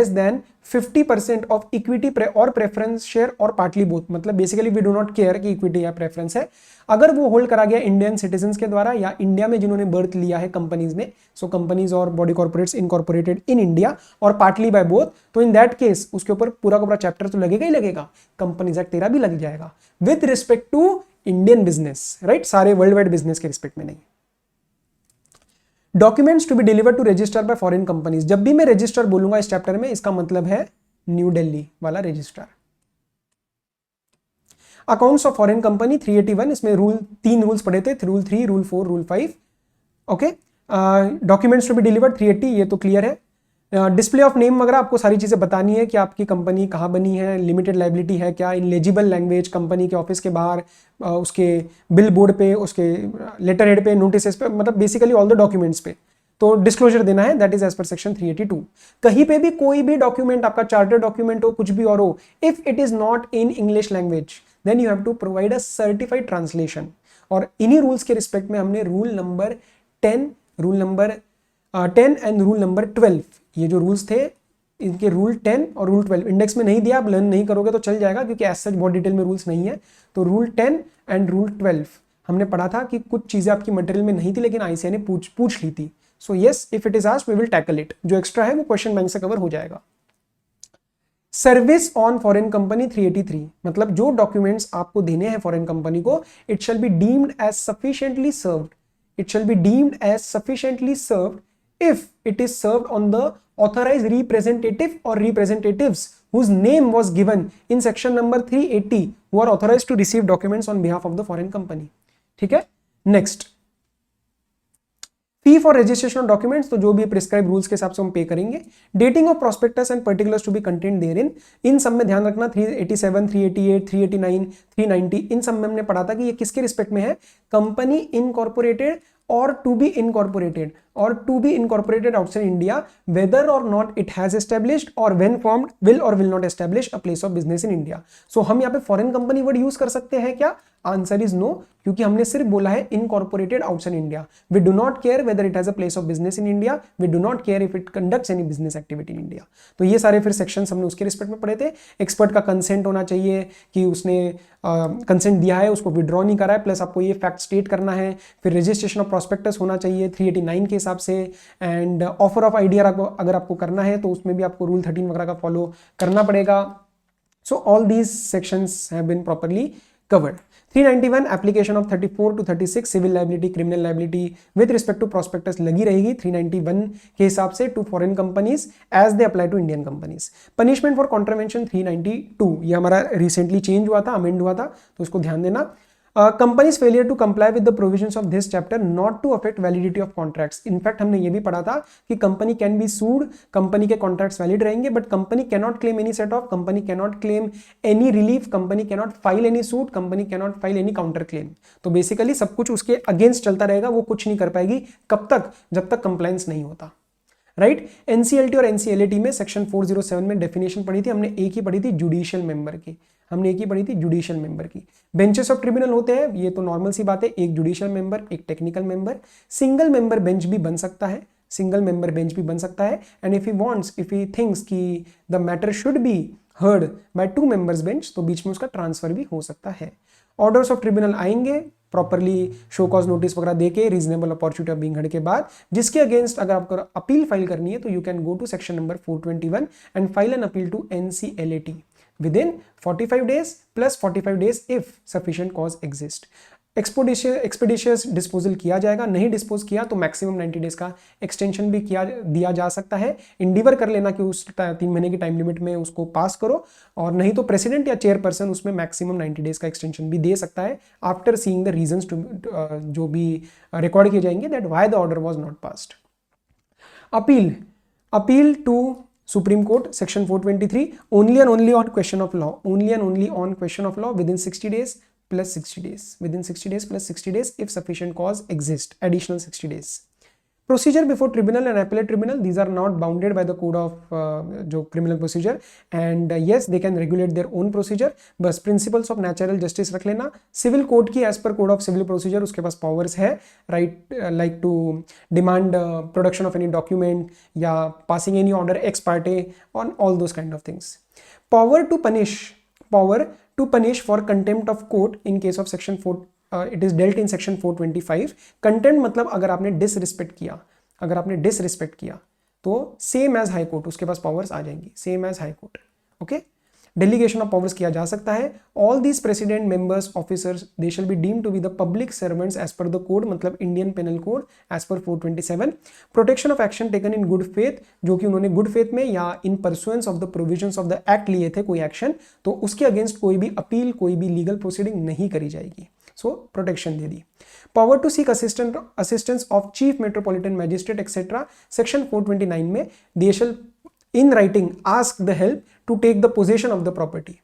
than 50% of equity और प्रेफरेंस शेयर और पार्टली बोथ, मतलब basically we do not care कि इक्विटी या प्रेफरेंस है, अगर वो होल्ड करा गया इंडियन सिटीजन्स के द्वारा या इंडिया में जिन्होंने बर्थ लिया है कंपनीज ने, सो कंपनीज और body corporates incorporated in India और पार्टली बाय बोथ, तो इन दैट केस उसके ऊपर पूरा का पूरा चैप्टर तो लगेगा ही लगेगा, कंपनीज एक्ट 13 भी लग जाएगा with respect to Indian business, right, सारे वर्ल्ड वाइड बिजनेस के रिस्पेक्ट में नहीं। Documents to be delivered to register by foreign companies, जब भी मैं रजिस्टर बोलूंगा इस चैप्टर में, इसका मतलब है न्यू दिल्ली वाला registrar. Accounts of foreign company 381, इसमें रूल 3 रूल्स पढ़े थे, rule 3, rule 4, rule 5। Okay, documents to be delivered 380, ये तो क्लियर है। डिस्प्ले ऑफ नेम वगैरह आपको सारी चीज़ें बतानी है कि आपकी कंपनी कहाँ बनी है, लिमिटेड लाइबिलिटी है क्या, इन लेजिबल लैंग्वेज, कंपनी के ऑफिस के बाहर, उसके बिल बोर्ड पे, उसके लेटर हेड पे, नोटिस पे, मतलब बेसिकली ऑल द डॉक्यूमेंट्स पे तो डिस्क्लोजर देना है, that is as per section 382। कहीं पे भी कोई भी डॉक्यूमेंट, आपका चार्टर डॉक्यूमेंट हो, कुछ भी और हो, if it is not in English language then you have to provide a certified translation. और इन्हीं रूल्स के रिस्पेक्ट में हमने rule number 10, rule number 10 and rule number 12, ये जो रूल्स थे, इनके रूल 10 और रूल 12 इंडेक्स में नहीं दिया, आप लर्न नहीं करोगे तो चल जाएगा क्योंकि एज सच बहुत डिटेल में रूल्स नहीं है। तो रूल 10 एंड रूल 12 हमने पढ़ा था कि कुछ चीजें आपकी मटेरियल में नहीं थी लेकिन आईसीएआई ने पूछ ली थी। So yes, if it is asked we will tackle it, जो एक्स्ट्रा है वो क्वेश्चन बैंक से कवर हो जाएगा। सर्विस ऑन फॉरेन कंपनी 383, मतलब जो डॉक्यूमेंट्स आपको देने हैं फॉरेन कंपनी को, it shall be deemed as sufficiently served, it shall be deemed as sufficiently served if it is served on the authorized representative or representatives whose name was given in section number 380 who are authorized to receive documents on behalf of the foreign company। ठीक है, next, fee for registration of documents, तो जो भी prescribe rules के हिसाब से हम pay करेंगे। Dating of prospectus and particulars to be content therein सब में ध्यान रखना, 387, 388, 389, 390, इन सब में हमने पढ़ा था कि ये किसके रिस्पेक्ट में है, company incorporated or to be incorporated outside India, whether or not it has established or when formed will or will not establish a place of business in India। So हम यहाँ पे foreign company word use कर सकते हैं क्या? Answer is no, क्योंकि हमने सिर्फ बोला है incorporated outside India। We do not care whether it has a place of business in India, we do not care if it conducts any business activity in India। तो ये सारे फिर sections हमने उसके रिस्पेक्ट में पढ़े थे। एक्सपर्ट का कंसेंट होना चाहिए कि उसने कंसेंट दिया है, उसको विड्रॉ नहीं करा है, प्लस आपको ये फैक्ट स्टेट करना है। फिर रजिस्ट्रेशन ऑफ प्रोस्पेक्टस होना चाहिए 389 के हिसाब से, एंड ऑफर ऑफ आइडिया अगर आपको करना है तो उसमें भी आपको रूल 13 वगैरह का फॉलो करना पड़ेगा। So all these sections have been properly covered। 391 application of 34 to 36 civil liability, criminal liability with respect to prospectus लगी रहेगी 391 के हिसाब से to foreign companies as they apply to Indian companies. Punishment for contravention 392, ये हमारा recently change हुआ था, amend हुआ था, तो उसको ध्यान देना। Companies failure to comply with the provisions of this chapter not to affect validity of contracts. In fact हमने ये भी पढ़ा था कि company can be sued, company के कॉन्ट्रैक्ट्स वैलिड रहेंगे, but company can not claim any set off, company can not claim any relief, company can not file any suit, company can not file any counter claim. तो basically सब कुछ उसके against चलता रहेगा, वो कुछ नहीं कर पाएगी। कब तक? जब तक कंप्लायंस नहीं होता, राइट। एनसीएलटी और एनसीएलएटी में सेक्शन 407 में डेफिनेशन पढ़ी थी हमने, एक ही पढ़ी थी जुडिशियल मेंबर की, हमने एक ही पढ़ी थी जुडिशियल मेंबर की। बेंचेस ऑफ ट्रिब्यूनल होते हैं, ये तो नॉर्मल सी बात है, एक जुडिशियल मेंबर, एक technical member. Single member bench भी बन सकता है, सिंगल मेंबर बेंच भी बन सकता है, and if he wants, if he thinks कि the matter should be heard by 2 members bench, तो बीच में उसका ट्रांसफर भी हो सकता है। ऑर्डर्स ऑफ ट्रिब्यूनल आएंगे प्रॉपरली शो कॉज नोटिस वगैरह देके, reasonable opportunity of being heard के बाद, जिसके अगेंस्ट अगर आपको अपील फाइल करनी है तो you can go to section number 421 and file an appeal to NCLAT within 45 days plus 45 days if sufficient cause exist। Expeditious disposal किया जाएगा, नहीं डिस्पोज किया तो मैक्सिमम 90 डेज का एक्सटेंशन भी दिया जा सकता है। इंडिवर कर लेना कि उस 3 महीने की टाइम लिमिट में उसको पास करो, और नहीं तो प्रेसिडेंट या चेयरपर्सन उसमें मैक्सिमम 90 डेज का एक्सटेंशन भी दे सकता है after seeing the reasons to जो भी रिकॉर्ड किए जाएंगे that why the order was not passed. Appeal to Supreme Court, section 423, only and only on question of law, only and only on question of law within 60 days plus 60 days, within 60 days plus 60 days if sufficient cause exists, additional 60 days। Procedure before tribunal and appellate tribunal, these are not bounded by the code of जो criminal procedure, and yes they can regulate their own procedure, बस principles of natural justice रख लेना। civil court की as per code of civil procedure उसके पास powers है, right, like to demand production of any document या passing any order ex parte on all those kind of things। power to punish for contempt of court in case of section 4 it is dealt in section 425। Content मतलब अगर आपने disrespect किया तो same as high court उसके पास powers आ जाएंगी, same as high court. Okay, delegation of powers किया जा सकता है। All these president members officers they shall be deemed to be the public servants as per the code, मतलब Indian penal code as per 427। Protection of action taken in good faith, जो कि उन्होंने good faith में या in pursuance of the provisions of the act लिए थे कोई action, तो उसके अगेंस्ट कोई भी अपील, कोई भी लीगल प्रोसीडिंग नहीं करी जाएगी। सो प्रोटेक्शन दे दी। Power to seek assistance of chief metropolitan magistrate etcetera, section 429 में they shall in writing ask the help to take the possession of the property,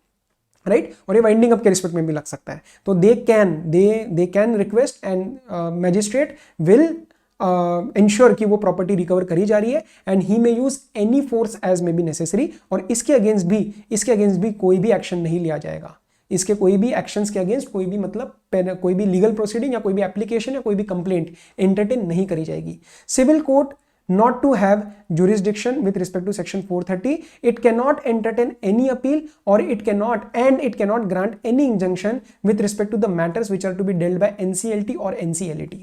right. और ये वाइंडिंग अप के respect में भी लग सकता है। तो they can request and magistrate will ensure कि वो प्रॉपर्टी रिकवर करी जा रही है, and he may use any force as may be necessary, और इसके अगेंस्ट भी कोई भी एक्शन नहीं लिया जाएगा। इसके कोई भी एक्शंस के अगेंस्ट कोई भी मतलब कोई भी लीगल प्रोसीडिंग या कोई भी एप्लीकेशन या कोई भी कंप्लेंट एंटरटेन नहीं करी जाएगी। Civil court not to have jurisdiction with respect to section 430, it cannot entertain any appeal, or it cannot grant any injunction with respect to the matters which are to be dealt by NCLT or NCLAT.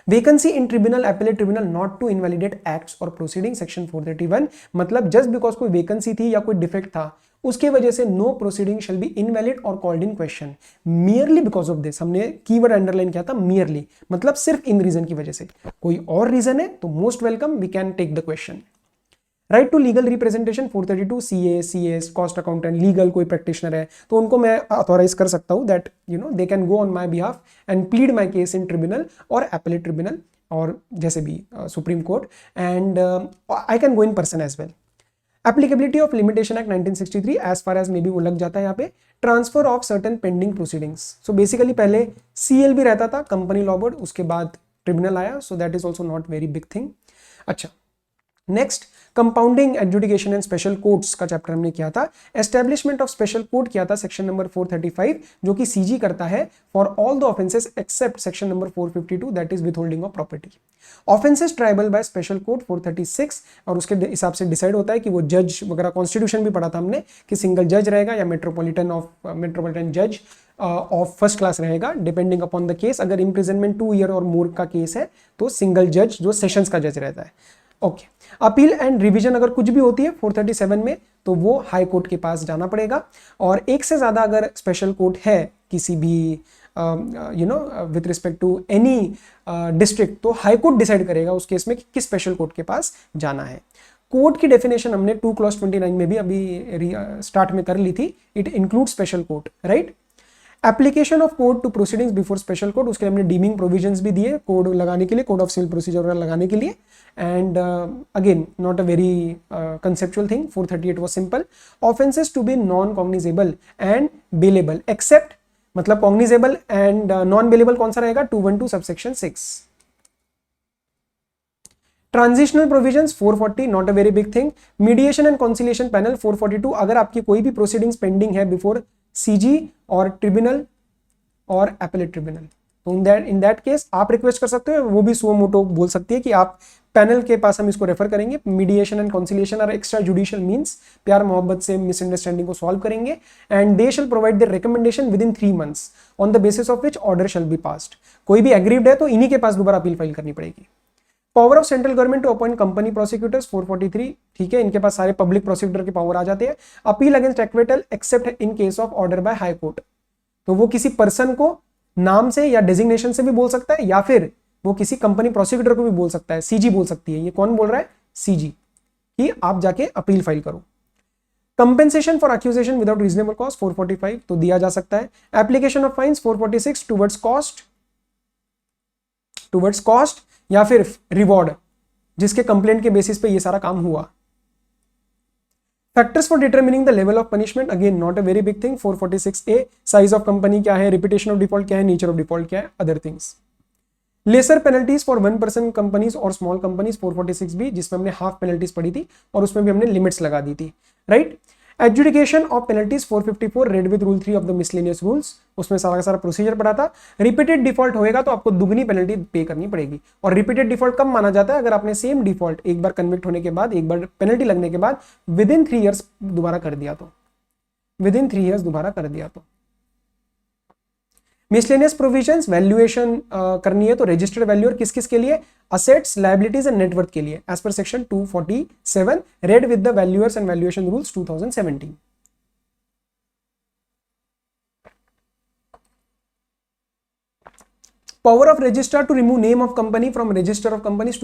Vacancy in tribunal, appellate tribunal not to invalidate acts or proceedings, section 431, मतलब just because कोई vacancy थी या कोई defect था उसके वजह से no proceeding shall be invalid or called in question merely because of this। हमने कीवर्ड अंडरलाइन किया था merely, मतलब सिर्फ इन रीजन की वजह से। कोई और रीजन है तो most welcome, we can take the question. Right to legal representation 432, CA, CS, cost accountant, legal कोई प्रैक्टिशनर है तो उनको मैं ऑथोराइज कर सकता हूं that they can go on my behalf and plead my case in tribunal और appellate tribunal और जैसे भी supreme court, and I can go in person as well. Applicability of limitation act 1963 as far as may B वो लग जाता है यहाँ पे। Transfer of certain pending proceedings, so basically पहले CL भी रहता था, कंपनी लॉ बोर्ड, उसके बाद ट्रिब्यूनल आया, so that is also not very big thing. अच्छा, next compounding adjudication and special courts का चैप्टर हमने किया था। एस्टेब्लिशमेंट ऑफ स्पेशल कोर्ट किया था सेक्शन नंबर 435, जो कि CG करता है for all the offences except section number 452 that is withholding of property. Offences triable by special court 436, और उसके हिसाब से डिसाइड होता है कि वो जज वगैरह, कॉन्स्टिट्यूशन भी पढ़ा था हमने कि सिंगल जज रहेगा या मेट्रोपॉलिटन जज ऑफ फर्स्ट क्लास रहेगा डिपेंडिंग अपॉन द केस। अगर इम्प्रिजनमेंट 2 ईयर और मोर का केस है तो सिंगल जज जो सेशंस का जज रहता है। ओके, अपील एंड रिवीजन अगर कुछ भी होती है 437 में तो वो हाई कोर्ट के पास जाना पड़ेगा, और एक से ज्यादा अगर स्पेशल कोर्ट है किसी भी with respect to any district तो हाई कोर्ट डिसाइड करेगा उस केस में कि किस स्पेशल कोर्ट के पास जाना है। कोर्ट की डेफिनेशन हमने 2 क्लॉज 29 में भी अभी स्टार्ट में कर ली थी। It include special court, right. Application of code to proceedings before special code, उसके लिए हमने डीमिंग प्रोविजंस भी दिए कोड लगाने के लिए, कोड ऑफ सिविल प्रोसीजर वगैरह लगाने के लिए, and again not a very conceptual thing. 438 was simple. Offences to be non cognizable and bailable except, मतलब कॉग्निजेबल एंड नॉन बेलेबल कौन सा रहेगा, 212 subsection 6। Transitional provisions 440, not a very big thing. Mediation and conciliation panel 442, अगर आपकी कोई भी proceedings pending है before CG और ट्रिब्यूनल और एपेलेट ट्रिब्यूनल तो इन दैट केस आप रिक्वेस्ट कर सकते हो, वो भी सुओ मोटो बोल सकती है कि आप पैनल के पास हम इसको रेफर करेंगे। मीडिएशन एंड कॉन्सिलिएशन और एक्स्ट्रा जुडिशियल मींस प्यार मोहब्बत से मिसअंडरस्टैंडिंग को सॉल्व करेंगे, and they shell provide the recommendation with in 3 months on the basis of which order shall be passed. कोई भी एग्रीव्ड है तो इन्हीं के पास दोबारा अपील फाइल करनी पड़ेगी। Power of central government to appoint company prosecutors 443, ठीक है, इनके पास सारे पब्लिक प्रोसिक्यूटर के पावर आ जाते हैं। Appeal against acquittal except in case of order by high court, तो वो किसी पर्सन को नाम से या डेजिग्नेशन से भी बोल सकता है, या फिर वो किसी कंपनी प्रोसिक्यूटर को भी बोल सकता है। CG बोल सकती है, ये कौन बोल रहा है, CG, कि आप जाके अपील फाइल करो। Compensation for accusation without reasonable cost 445, तो दिया जा सकता है। Application of fines 446 towards cost या फिर रिवॉर्ड, जिसके कंप्लेंट के बेसिस पे ये सारा काम हुआ। Factors for determining the level of punishment, again not a very big thing. 446A, size of company क्या है, रिपीटेशन ऑफ डिफॉल्ट क्या है, नेचर ऑफ डिफॉल्ट क्या है, other things. Lesser penalties for 1 person companies और स्मॉल कंपनीज 446B, जिसमें हमने half penalties पढ़ी थी और उसमें भी हमने लिमिट्स लगा दी थी, right. Adjudication of penalties 454, red with rule 3 of the miscellaneous rules, उसमें सारा का सारा प्रोसीजर पढ़ा था। रिपीटेड डिफॉल्ट होएगा तो आपको दुगनी पेनल्टी पे करनी पड़ेगी, और रिपीटेड डिफॉल्ट कब माना जाता है, अगर आपने सेम डिफॉल्ट एक बार कन्विक्ट होने के बाद, एक बार पेनल्टी लगने के बाद विद इन 3 ईयर्स दोबारा कर दिया तो, विद इन 3 ईयर्स दोबारा कर दिया तो। मिसलेनियस प्रोविजंस, वैल्यूएशन करनी है तो रजिस्टर्ड वैल्यूअर किस किस के लिए, असेट्स, लायबिलिटीज एंड नेटवर्थ के लिए, as per section 247, read with the valuers and valuation rules 2017। Power of registrar to remove name of company from register of companies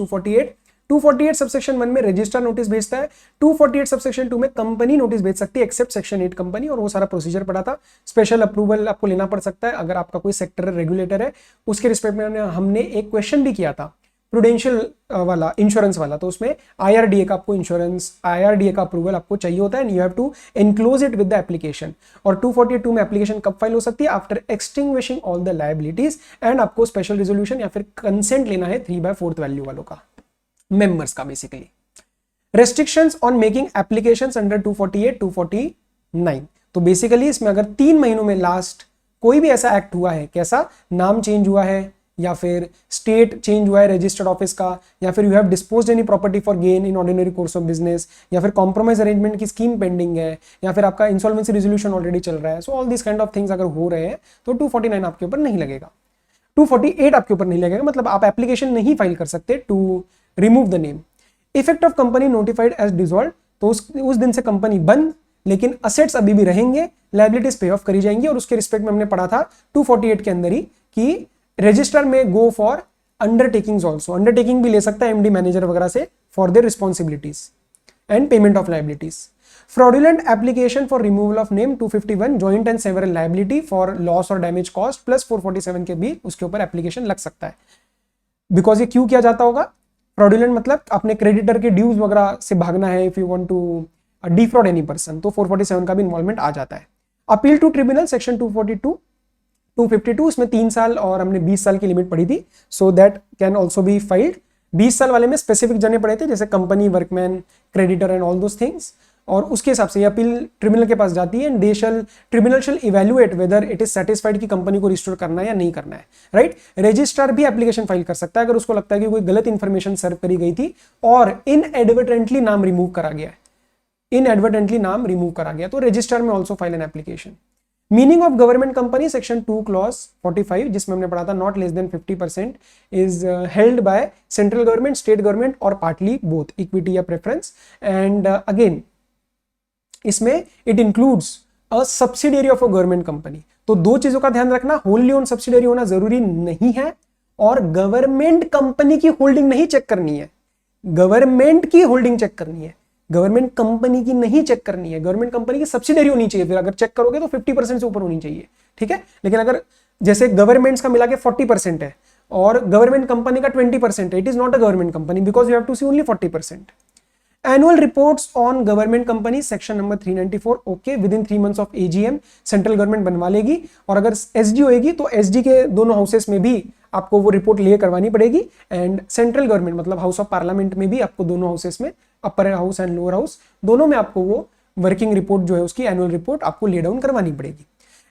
248 subsection 1 में रजिस्ट्रार नोटिस भेजता है, 248 subsection 2 में कंपनी नोटिस भेज सकती है accept section 8 company, और वो सारा प्रोसीजर पड़ा था। स्पेशल अप्रूवल आपको लेना पड़ सकता है अगर आपका कोई सेक्टर रेगुलेटर है। उसके रिस्पेक्ट में हमने एक क्वेश्चन भी किया था प्रूडेंशियल वाला, इंश्योरेंस वाला, तो उसमें IRDA का आपको इंश्योरेंस, IRDA का अप्रूवल आपको चाहिए होता है, and you have to enclose it with the application. और 242 में एप्लीकेशन कब फाइल हो सकती है? After extinguishing all the liabilities, and आपको स्पेशल रेजोल्यूशन या फिर कंसेंट लेना है 3/4 वैल्यू वालों का, मेंबर्स का basically. Restrictions on making applications under 248, 249, तो बेसिकली इसमें अगर 3 महीनों में लास्ट कोई भी ऐसा एक्ट हुआ है, कैसा, नाम चेंज हुआ है, या फिर स्टेट चेंज हुआ है रजिस्टर्ड ऑफिस का, या फिर you have disposed any property for gain in ordinary course of business, या फिर कॉम्प्रोमाइज अरेंजमेंट की स्कीम पेंडिंग है, या फिर आपका इंसॉल्वेंसी रेजोल्यूशन ऑलरेडी चल रहा है, so all this kind of things अगर हो रहे हैं तो 249 आपके ऊपर नहीं लगेगा, 248 आपके ऊपर नहीं लगेगा, मतलब आप एप्लीकेशन नहीं फाइल कर सकते to remove the name. Effect of company notified as dissolve, तो उस दिन से कंपनी बंद, लेकिन असेट्स अभी भी रहेंगे, लायबिलिटीज पे ऑफ करी जाएंगी, और उसके रिस्पेक्ट में हमने पढ़ा था 248 के अंदर ही कि रजिस्टर में go for undertakings also, undertaking भी ले सकता है एमडी मैनेजर वगैरह से for their responsibilities and payment of liabilities. Fraudulent application for removal of name 251 joint and several liability for loss और डैमेज कॉस्ट प्लस 447 के भी उसके ऊपर एप्लीकेशन लग सकता है। बिकॉज ये क्यों किया जाता होगा? फ्रॉडुलेंट मतलब अपने क्रेडिटर के ड्यूज वगैरह से भागना है, if you want to defraud any person, तो 447 का भी इन्वॉल्वमेंट आ जाता है। अपील टू ट्रिब्यूनल सेक्शन 242, 252, इसमें 3 साल और हमने 20 साल की लिमिट पढ़ी थी, so that can also be filed. 20 साल वाले में स्पेसिफिक जाने पड़े थे, जैसे company, workman, creditor and all those things, और उसके हिसाब से ये अपील ट्रिब्यूनल के पास जाती है, and tribunal shall evaluate whether it is satisfied कि कंपनी को रिस्टोर करना है या नहीं करना है, राइट। रजिस्ट्रार भी एप्लीकेशन फाइल कर सकता है अगर उसको लगता है कि कोई गलत इंफॉर्मेशन सर्व करी गई थी और इनएडवर्टेंटली नाम रिमूव करा गया है, इनएडवर्टेंटली नाम रिमूव करा गया, तो रजिस्ट्रार में also file an application. Meaning of government company section 2 clause 45, जिसमें हमने पढ़ा था not less than 50% is held by central government, state government और पार्टली बोथ, इक्विटी या प्रेफरेंस, एंड अगेन इसमें it includes a subsidiary of a government company. तो दो चीजों का ध्यान रखना, होल्ली ओन सब्सिडियरी होना जरूरी नहीं है, और गवर्नमेंट कंपनी की होल्डिंग नहीं चेक करनी है, गवर्नमेंट की होल्डिंग चेक करनी है, गवर्नमेंट कंपनी की नहीं चेक करनी है, गवर्नमेंट कंपनी की सब्सिडियरी होनी चाहिए, फिर अगर चेक करोगे तो 50% से ऊपर होनी चाहिए, ठीक है। लेकिन अगर जैसे गवर्नमेंट्स का मिला के 40% है और गवर्नमेंट कंपनी का 20% है, it is not a government company because you have to see only 40%। Annual reports on government company section number 394, okay, within 3 months ऑफ AGM सेंट्रल गवर्नमेंट बनवा लेगी, और अगर SG होगी तो SG के दोनों हाउसेस में भी आपको वो रिपोर्ट ले करवानी पड़ेगी, एंड सेंट्रल गवर्नमेंट मतलब हाउस ऑफ पार्लियामेंट में भी आपको दोनों हाउसेस में, upper house and lower house दोनों में आपको वो वर्किंग रिपोर्ट जो है उसकी एनुअल रिपोर्ट आपको ले डाउन करवानी पड़ेगी।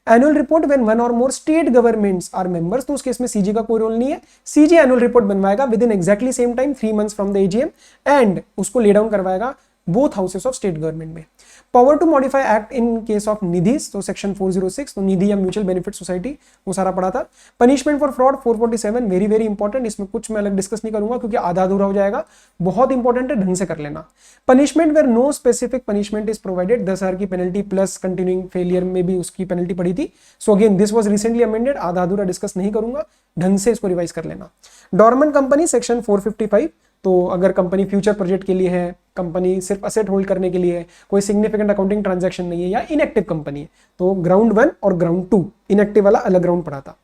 एनुअल रिपोर्ट व्हेन वन और more state governments are members, तो उस केस में CG का कोई रोल नहीं है, CG एनुअल रिपोर्ट बनवाएगा within exactly same time 3 months from the AGM, and उसको ले डाउन करवाएगा both houses of state government में। Power to modify act in case of Nidhis, तो सेक्शन 406, तो निधि या म्यूचुअल बेनिफिट सोसाइटी, वो सारा पढ़ा था। Punishment for fraud 447, very very important, इसमें कुछ मैं अलग डिस्कस नहीं करूंगा क्योंकि आधा अधूरा हो जाएगा, बहुत इंपॉर्टेंट है, ढंग से कर लेना। Punishment where no specific punishment is provided, 10,000 की पेनल्टी प्लस कंटिन्यूइंग फेलियर में भी उसकी पेनल्टी पड़ी थी, so again this was recently amended, आधा अधूरा डिस्कस नहीं करूंगा, ढंग से इसको रिवाइज कर लेना। डॉर्मेंट कंपनी सेक्शन 455, तो अगर कंपनी फ्यूचर प्रोजेक्ट के लिए है, कंपनी सिर्फ असेट होल्ड करने के लिए है, कोई सिग्निफिकेंट अकाउंटिंग ट्रांजैक्शन नहीं है, या इनएक्टिव कंपनी है, तो ग्राउंड 1 और ग्राउंड 2, इनएक्टिव वाला अलग ग्राउंड पड़ा था,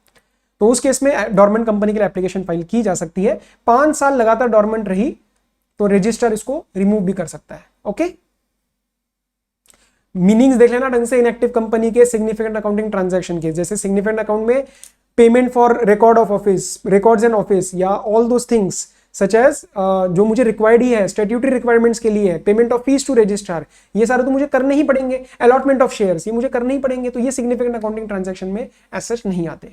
तो उस केस में डॉर्मेंट कंपनी के लिए एप्लीकेशन फाइल की जा सकती है। 5 साल लगातार डॉर्मेंट रही तो रजिस्टर इसको रिमूव भी कर सकता है, ओके। मीनिंग्स देख लेना ढंग से इनएक्टिव कंपनी के, सिग्निफिकेंट अकाउंटिंग ट्रांजैक्शन के, जैसे सिग्निफिकेंट अकाउंट में payment for record of office, records and office, या all those things such as जो मुझे रिक्वायर्ड ही है स्टैट्यूटरी रिक्वायरमेंट्स के लिए, payment of fees to registrar, ये सारे तो मुझे करने ही पड़ेंगे, अलॉटमेंट ऑफ शेयर्स ये मुझे करने ही पड़ेंगे, तो ये सिग्निफिकेंट अकाउंटिंग ट्रांजैक्शन में एज सच नहीं आते।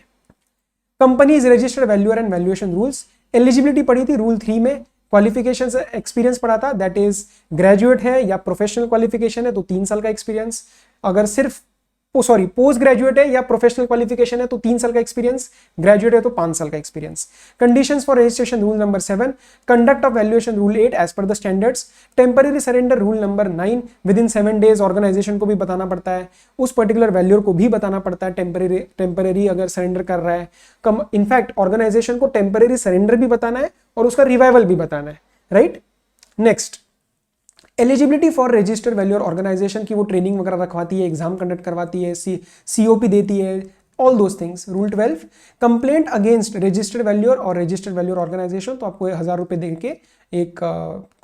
Companies registered valuer and valuation rules, eligibility पढ़ी थी रूल 3 में, क्वालिफिकेशन से एक्सपीरियंस पढ़ा था, दैट इज ग्रेजुएट है या प्रोफेशनल क्वालिफिकेशन है तो 3 साल का एक्सपीरियंस, अगर सिर्फ सॉरी पोस्ट ग्रेजुएट है या प्रोफेशनल क्वालिफिकेशन है तो 3 साल का एक्सपीरियंस, ग्रेजुएट है तो 5 साल का experience. Conditions for registration rule number 7, conduct of valuation rule 8 as per the standards, temporary surrender rule number 9 within 7 days organization को भी बताना पड़ता है, उस पर्टिकुलर वैल्यूअर को भी बताना पड़ता है टेम्पररी अगर सरेंडर कर रहा है। इनफैक्ट ऑर्गेनाइजेशन को टेम्पररी सरेंडर भी बताना है और उसका रिवाइवल भी बताना है, right. Next, eligibility for register valuer organization की वो ट्रेनिंग वगैरह रखवाती है, एग्जाम कंडक्ट करवाती है, COP देती है, all those things. Rule 12, complaint against registered valuer और रजिस्टर्ड वैल्यूअर ऑर्गेनाइजेशन, तो आपको 1000 रुपये दे के एक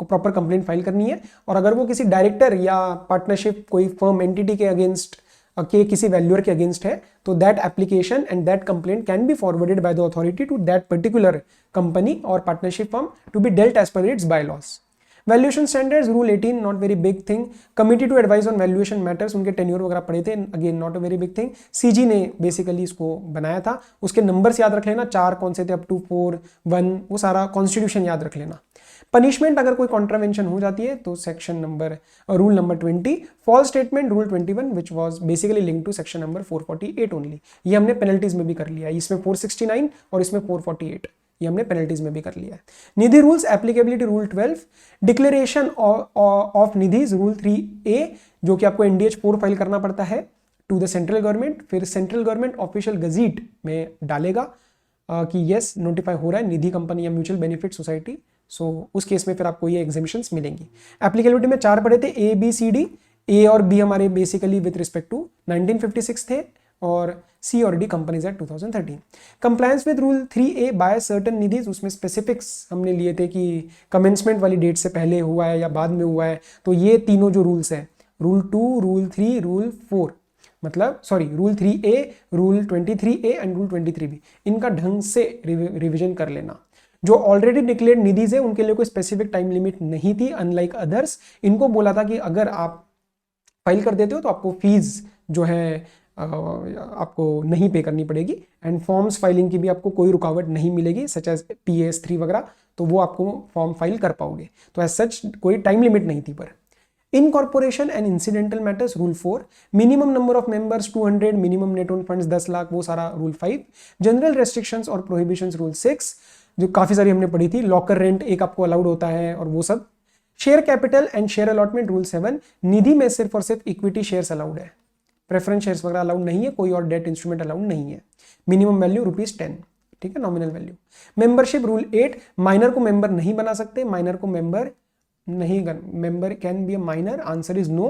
प्रॉपर कंप्लेंट फाइल करनी है। और अगर वो किसी डायरेक्टर या पार्टनरशिप कोई फर्म एंटिटी के अगेंस्ट के किसी वैल्यूअर के अगेंस्ट है तो that application and that complaint can be forwarded by the authority to that particular company और partnership firm to be dealt as per its bylaws. Valuation standards rule 18, not very big thing. Committee to advise on valuation matters, उनके tenure वगैरह पढ़े थे, again not a very big thing. CG ने basically इसको बनाया था, उसके numbers याद रख लेना, 4 कौन से थे, अप टू 4, 1, वो सारा कॉन्स्टिट्यूशन याद रख लेना। पनिशमेंट अगर कोई कॉन्ट्रावेंशन हो जाती है तो section number rule number 20, false statement rule 21 which was basically link to section number 448 only. ये हमने पेनल्टीज में भी कर लिया है, इसमें 469 और इसमें 448, ये हमने पेनल्टीज में भी कर लिया है। Nidhi rules applicability rule 12, declaration of Nidhis rule 3A, जो कि आपको NDH 4 फाइल करना पड़ता है टू द सेंट्रल गवर्नमेंट, फिर सेंट्रल गवर्नमेंट ऑफिशियल गजीट में डालेगा कि यस नोटिफाई हो रहा है निधि कंपनी या म्यूचुअल बेनिफिट सोसाइटी, सो उस केस में फिर आपको ये एग्जेम्पशंस मिलेंगी। एप्लीकेबिलिटी में 4 पढ़े थे, A B C D, A और B हमारे बेसिकली विद रिस्पेक्ट टू 1956 थे और C और D companies at 2013। Compliance with rule 3A by certain Nidhis, उसमें स्पेसिफिक्स हमने लिए थे कि कमेंसमेंट वाली डेट से पहले हुआ है या बाद में हुआ है, तो ये तीनों जो रूल्स हैं, रूल 2, रूल 3, रूल 4, मतलब sorry rule 3A, rule 23A and rule 23B, इनका ढंग से रिविजन कर लेना। जो ऑलरेडी डिक्लेयर्ड निधिज है उनके लिए कोई स्पेसिफिक टाइम लिमिट नहीं थी, अनलाइक अदर्स। इनको बोला था कि अगर आप फाइल कर देते हो तो आपको फीस जो है आपको नहीं पे करनी पड़ेगी, एंड फॉर्म्स फाइलिंग की भी आपको कोई रुकावट नहीं मिलेगी, सच एज PS3 वगैरह, तो वो आपको फॉर्म फाइल कर पाओगे। तो एज सच कोई टाइम लिमिट नहीं थी। पर incorporation and incidental matters rule 4, minimum number of members 200, minimum net own funds 10 lakh, वो सारा रूल 5, जनरल रेस्ट्रिक्शंस और प्रोहिबिशंस रूल 6, जो काफी सारी हमने पढ़ी थी, लॉकर रेंट एक आपको अलाउड होता है और वो सब। Share capital and share allotment rule 7, निधि में सिर्फ और सिर्फ इक्विटी शेयर्स अलाउड है, प्रेफरेंस शेयर्स वगैरह अलाउड नहीं है, कोई और डेट इंस्ट्रूमेंट अलाउड नहीं है। मिनिमम वैल्यू ₹10, ठीक है, nominal value. Membership rule 8, minor को मेंबर नहीं बना सकते, माइनर को मेंबर नहीं, member can be a minor, answer is no,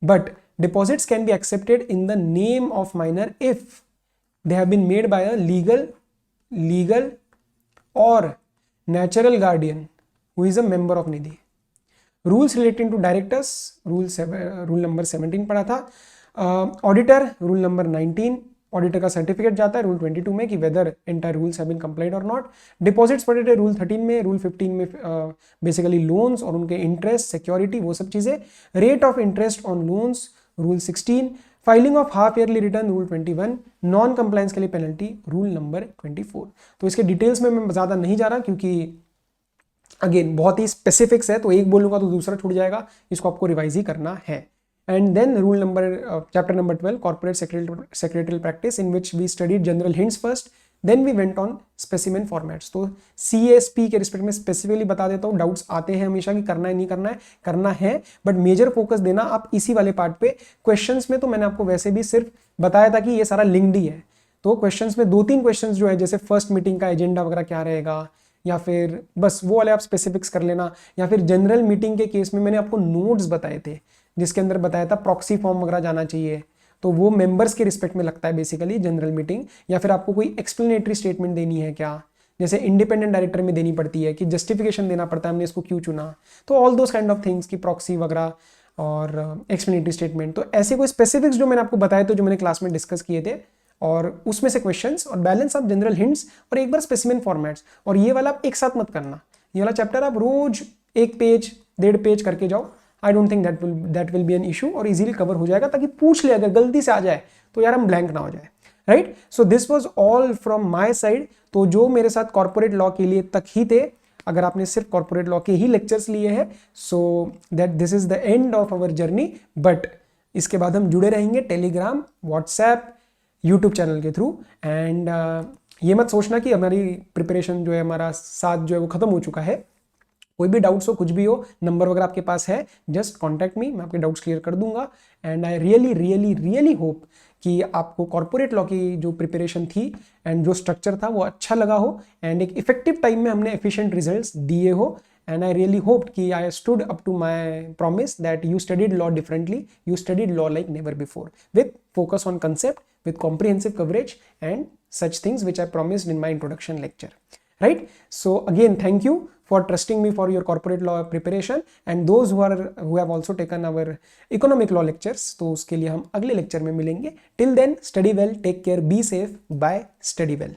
but deposits can be accepted in the name of minor if they have been made by a legal और natural guardian who is a member of Nidhi. Rules relating to directors rule number 17 पढ़ा था। Auditor rule number 19, auditor का certificate जाता है rule 22 में कि whether entire rules have been complied और not. Deposits पढ़े थे रूल 13 में, रूल 15 में बेसिकली लोन्स और उनके इंटरेस्ट, सिक्योरिटी, वो सब चीजें। Rate of interest on loans rule 16, filing of half yearly return rule 21, non compliance के लिए पेनल्टी रूल नंबर 24। तो इसके डिटेल्स में मैं ज्यादा नहीं जा रहा क्योंकि अगेन बहुत ही स्पेसिफिक्स है, तो एक बोलूंगा तो दूसरा छूट जाएगा, इसको आपको रिवाइज ही करना है। And then rule number chapter number 12, corporate secretarial practice, in which we studied general hints first, then we went on specimen formats। तो CSP के रिस्पेक्ट में स्पेसिफिकली बता देता हूँ, डाउट्स आते हैं हमेशा कि करना है नहीं करना है, करना है, बट मेजर फोकस देना आप इसी वाले पार्ट पे। क्वेश्चंस में तो मैंने आपको वैसे भी सिर्फ बताया था कि ये सारा लिंक्ड ही है, तो क्वेश्चंस में 2-3 क्वेश्चंस जो है, जैसे फर्स्ट मीटिंग का एजेंडा वगैरह क्या रहेगा, या फिर बस वो वाले आप स्पेसिफिक्स कर लेना, या फिर जनरल मीटिंग के केस में मैंने आपको नोट्स बताए थे जिसके अंदर बताया था प्रॉक्सी फॉर्म वगैरह जाना चाहिए, तो वो मेंबर्स के रिस्पेक्ट में लगता है बेसिकली जनरल मीटिंग। या फिर आपको कोई एक्सप्लेनेटरी स्टेटमेंट देनी है क्या, जैसे इंडिपेंडेंट डायरेक्टर में देनी पड़ती है कि जस्टिफिकेशन देना पड़ता है हमने इसको क्यों चुना, तो all those kind of things की प्रॉक्सी वगैरह और एक्सप्लेनेटरी स्टेटमेंट। तो ऐसे कोई स्पेसिफिक्स जो मैंने आपको बताए थे, जो मैंने क्लास में डिस्कस किए थे, और उसमें से क्वेश्चंस और बैलेंस ऑफ जनरल हिंट्स और एक बार स्पेसिमेन फॉर्मेट्स। और ये वाला आप एक साथ मत करना, ये वाला चैप्टर आप रोज 1 पेज 1.5 पेज करके जाओ। I don't think that will be an issue, और इजीली कवर हो जाएगा, ताकि पूछ ले अगर गलती से आ जाए तो यार हम ब्लैंक ना हो जाए, right. So this was all from my side. तो जो मेरे साथ कॉर्पोरेट लॉ के लिए तक ही थे, अगर आपने सिर्फ कॉर्पोरेट लॉ के ही लेक्चर्स लिए हैं, so that this is the end of our journey. But इसके बाद हम जुड़े रहेंगे टेलीग्राम, व्हाट्सएप, यूट्यूब चैनल के थ्रू। एंड ये मत सोचना कि हमारी प्रिपरेशन जो है, हमारा साथ जो है वो खत्म हो चुका है। कोई भी डाउट्स हो, कुछ भी हो, नंबर वगैरह आपके पास है, जस्ट कॉन्टैक्ट मी, मैं आपके डाउट्स क्लियर कर दूंगा। And I really really really hope कि आपको कॉर्पोरेट लॉ की जो प्रिपरेशन थी एंड जो स्ट्रक्चर था वो अच्छा लगा हो, एंड एक इफेक्टिव टाइम में हमने एफिशिएंट रिजल्ट्स दिए हो। And I really hoped कि I stood up to my promise that you studied law differently, you studied law like never before, with focus on concept, with comprehensive coverage and such things which I promised in my introduction lecture, right? So again, thank you for trusting me for your corporate law preparation, and those who have also taken our economic law lectures, तो उसके लिए हम अगले lecture में मिलेंगे। Till then, study well, take care, be safe, bye, study well.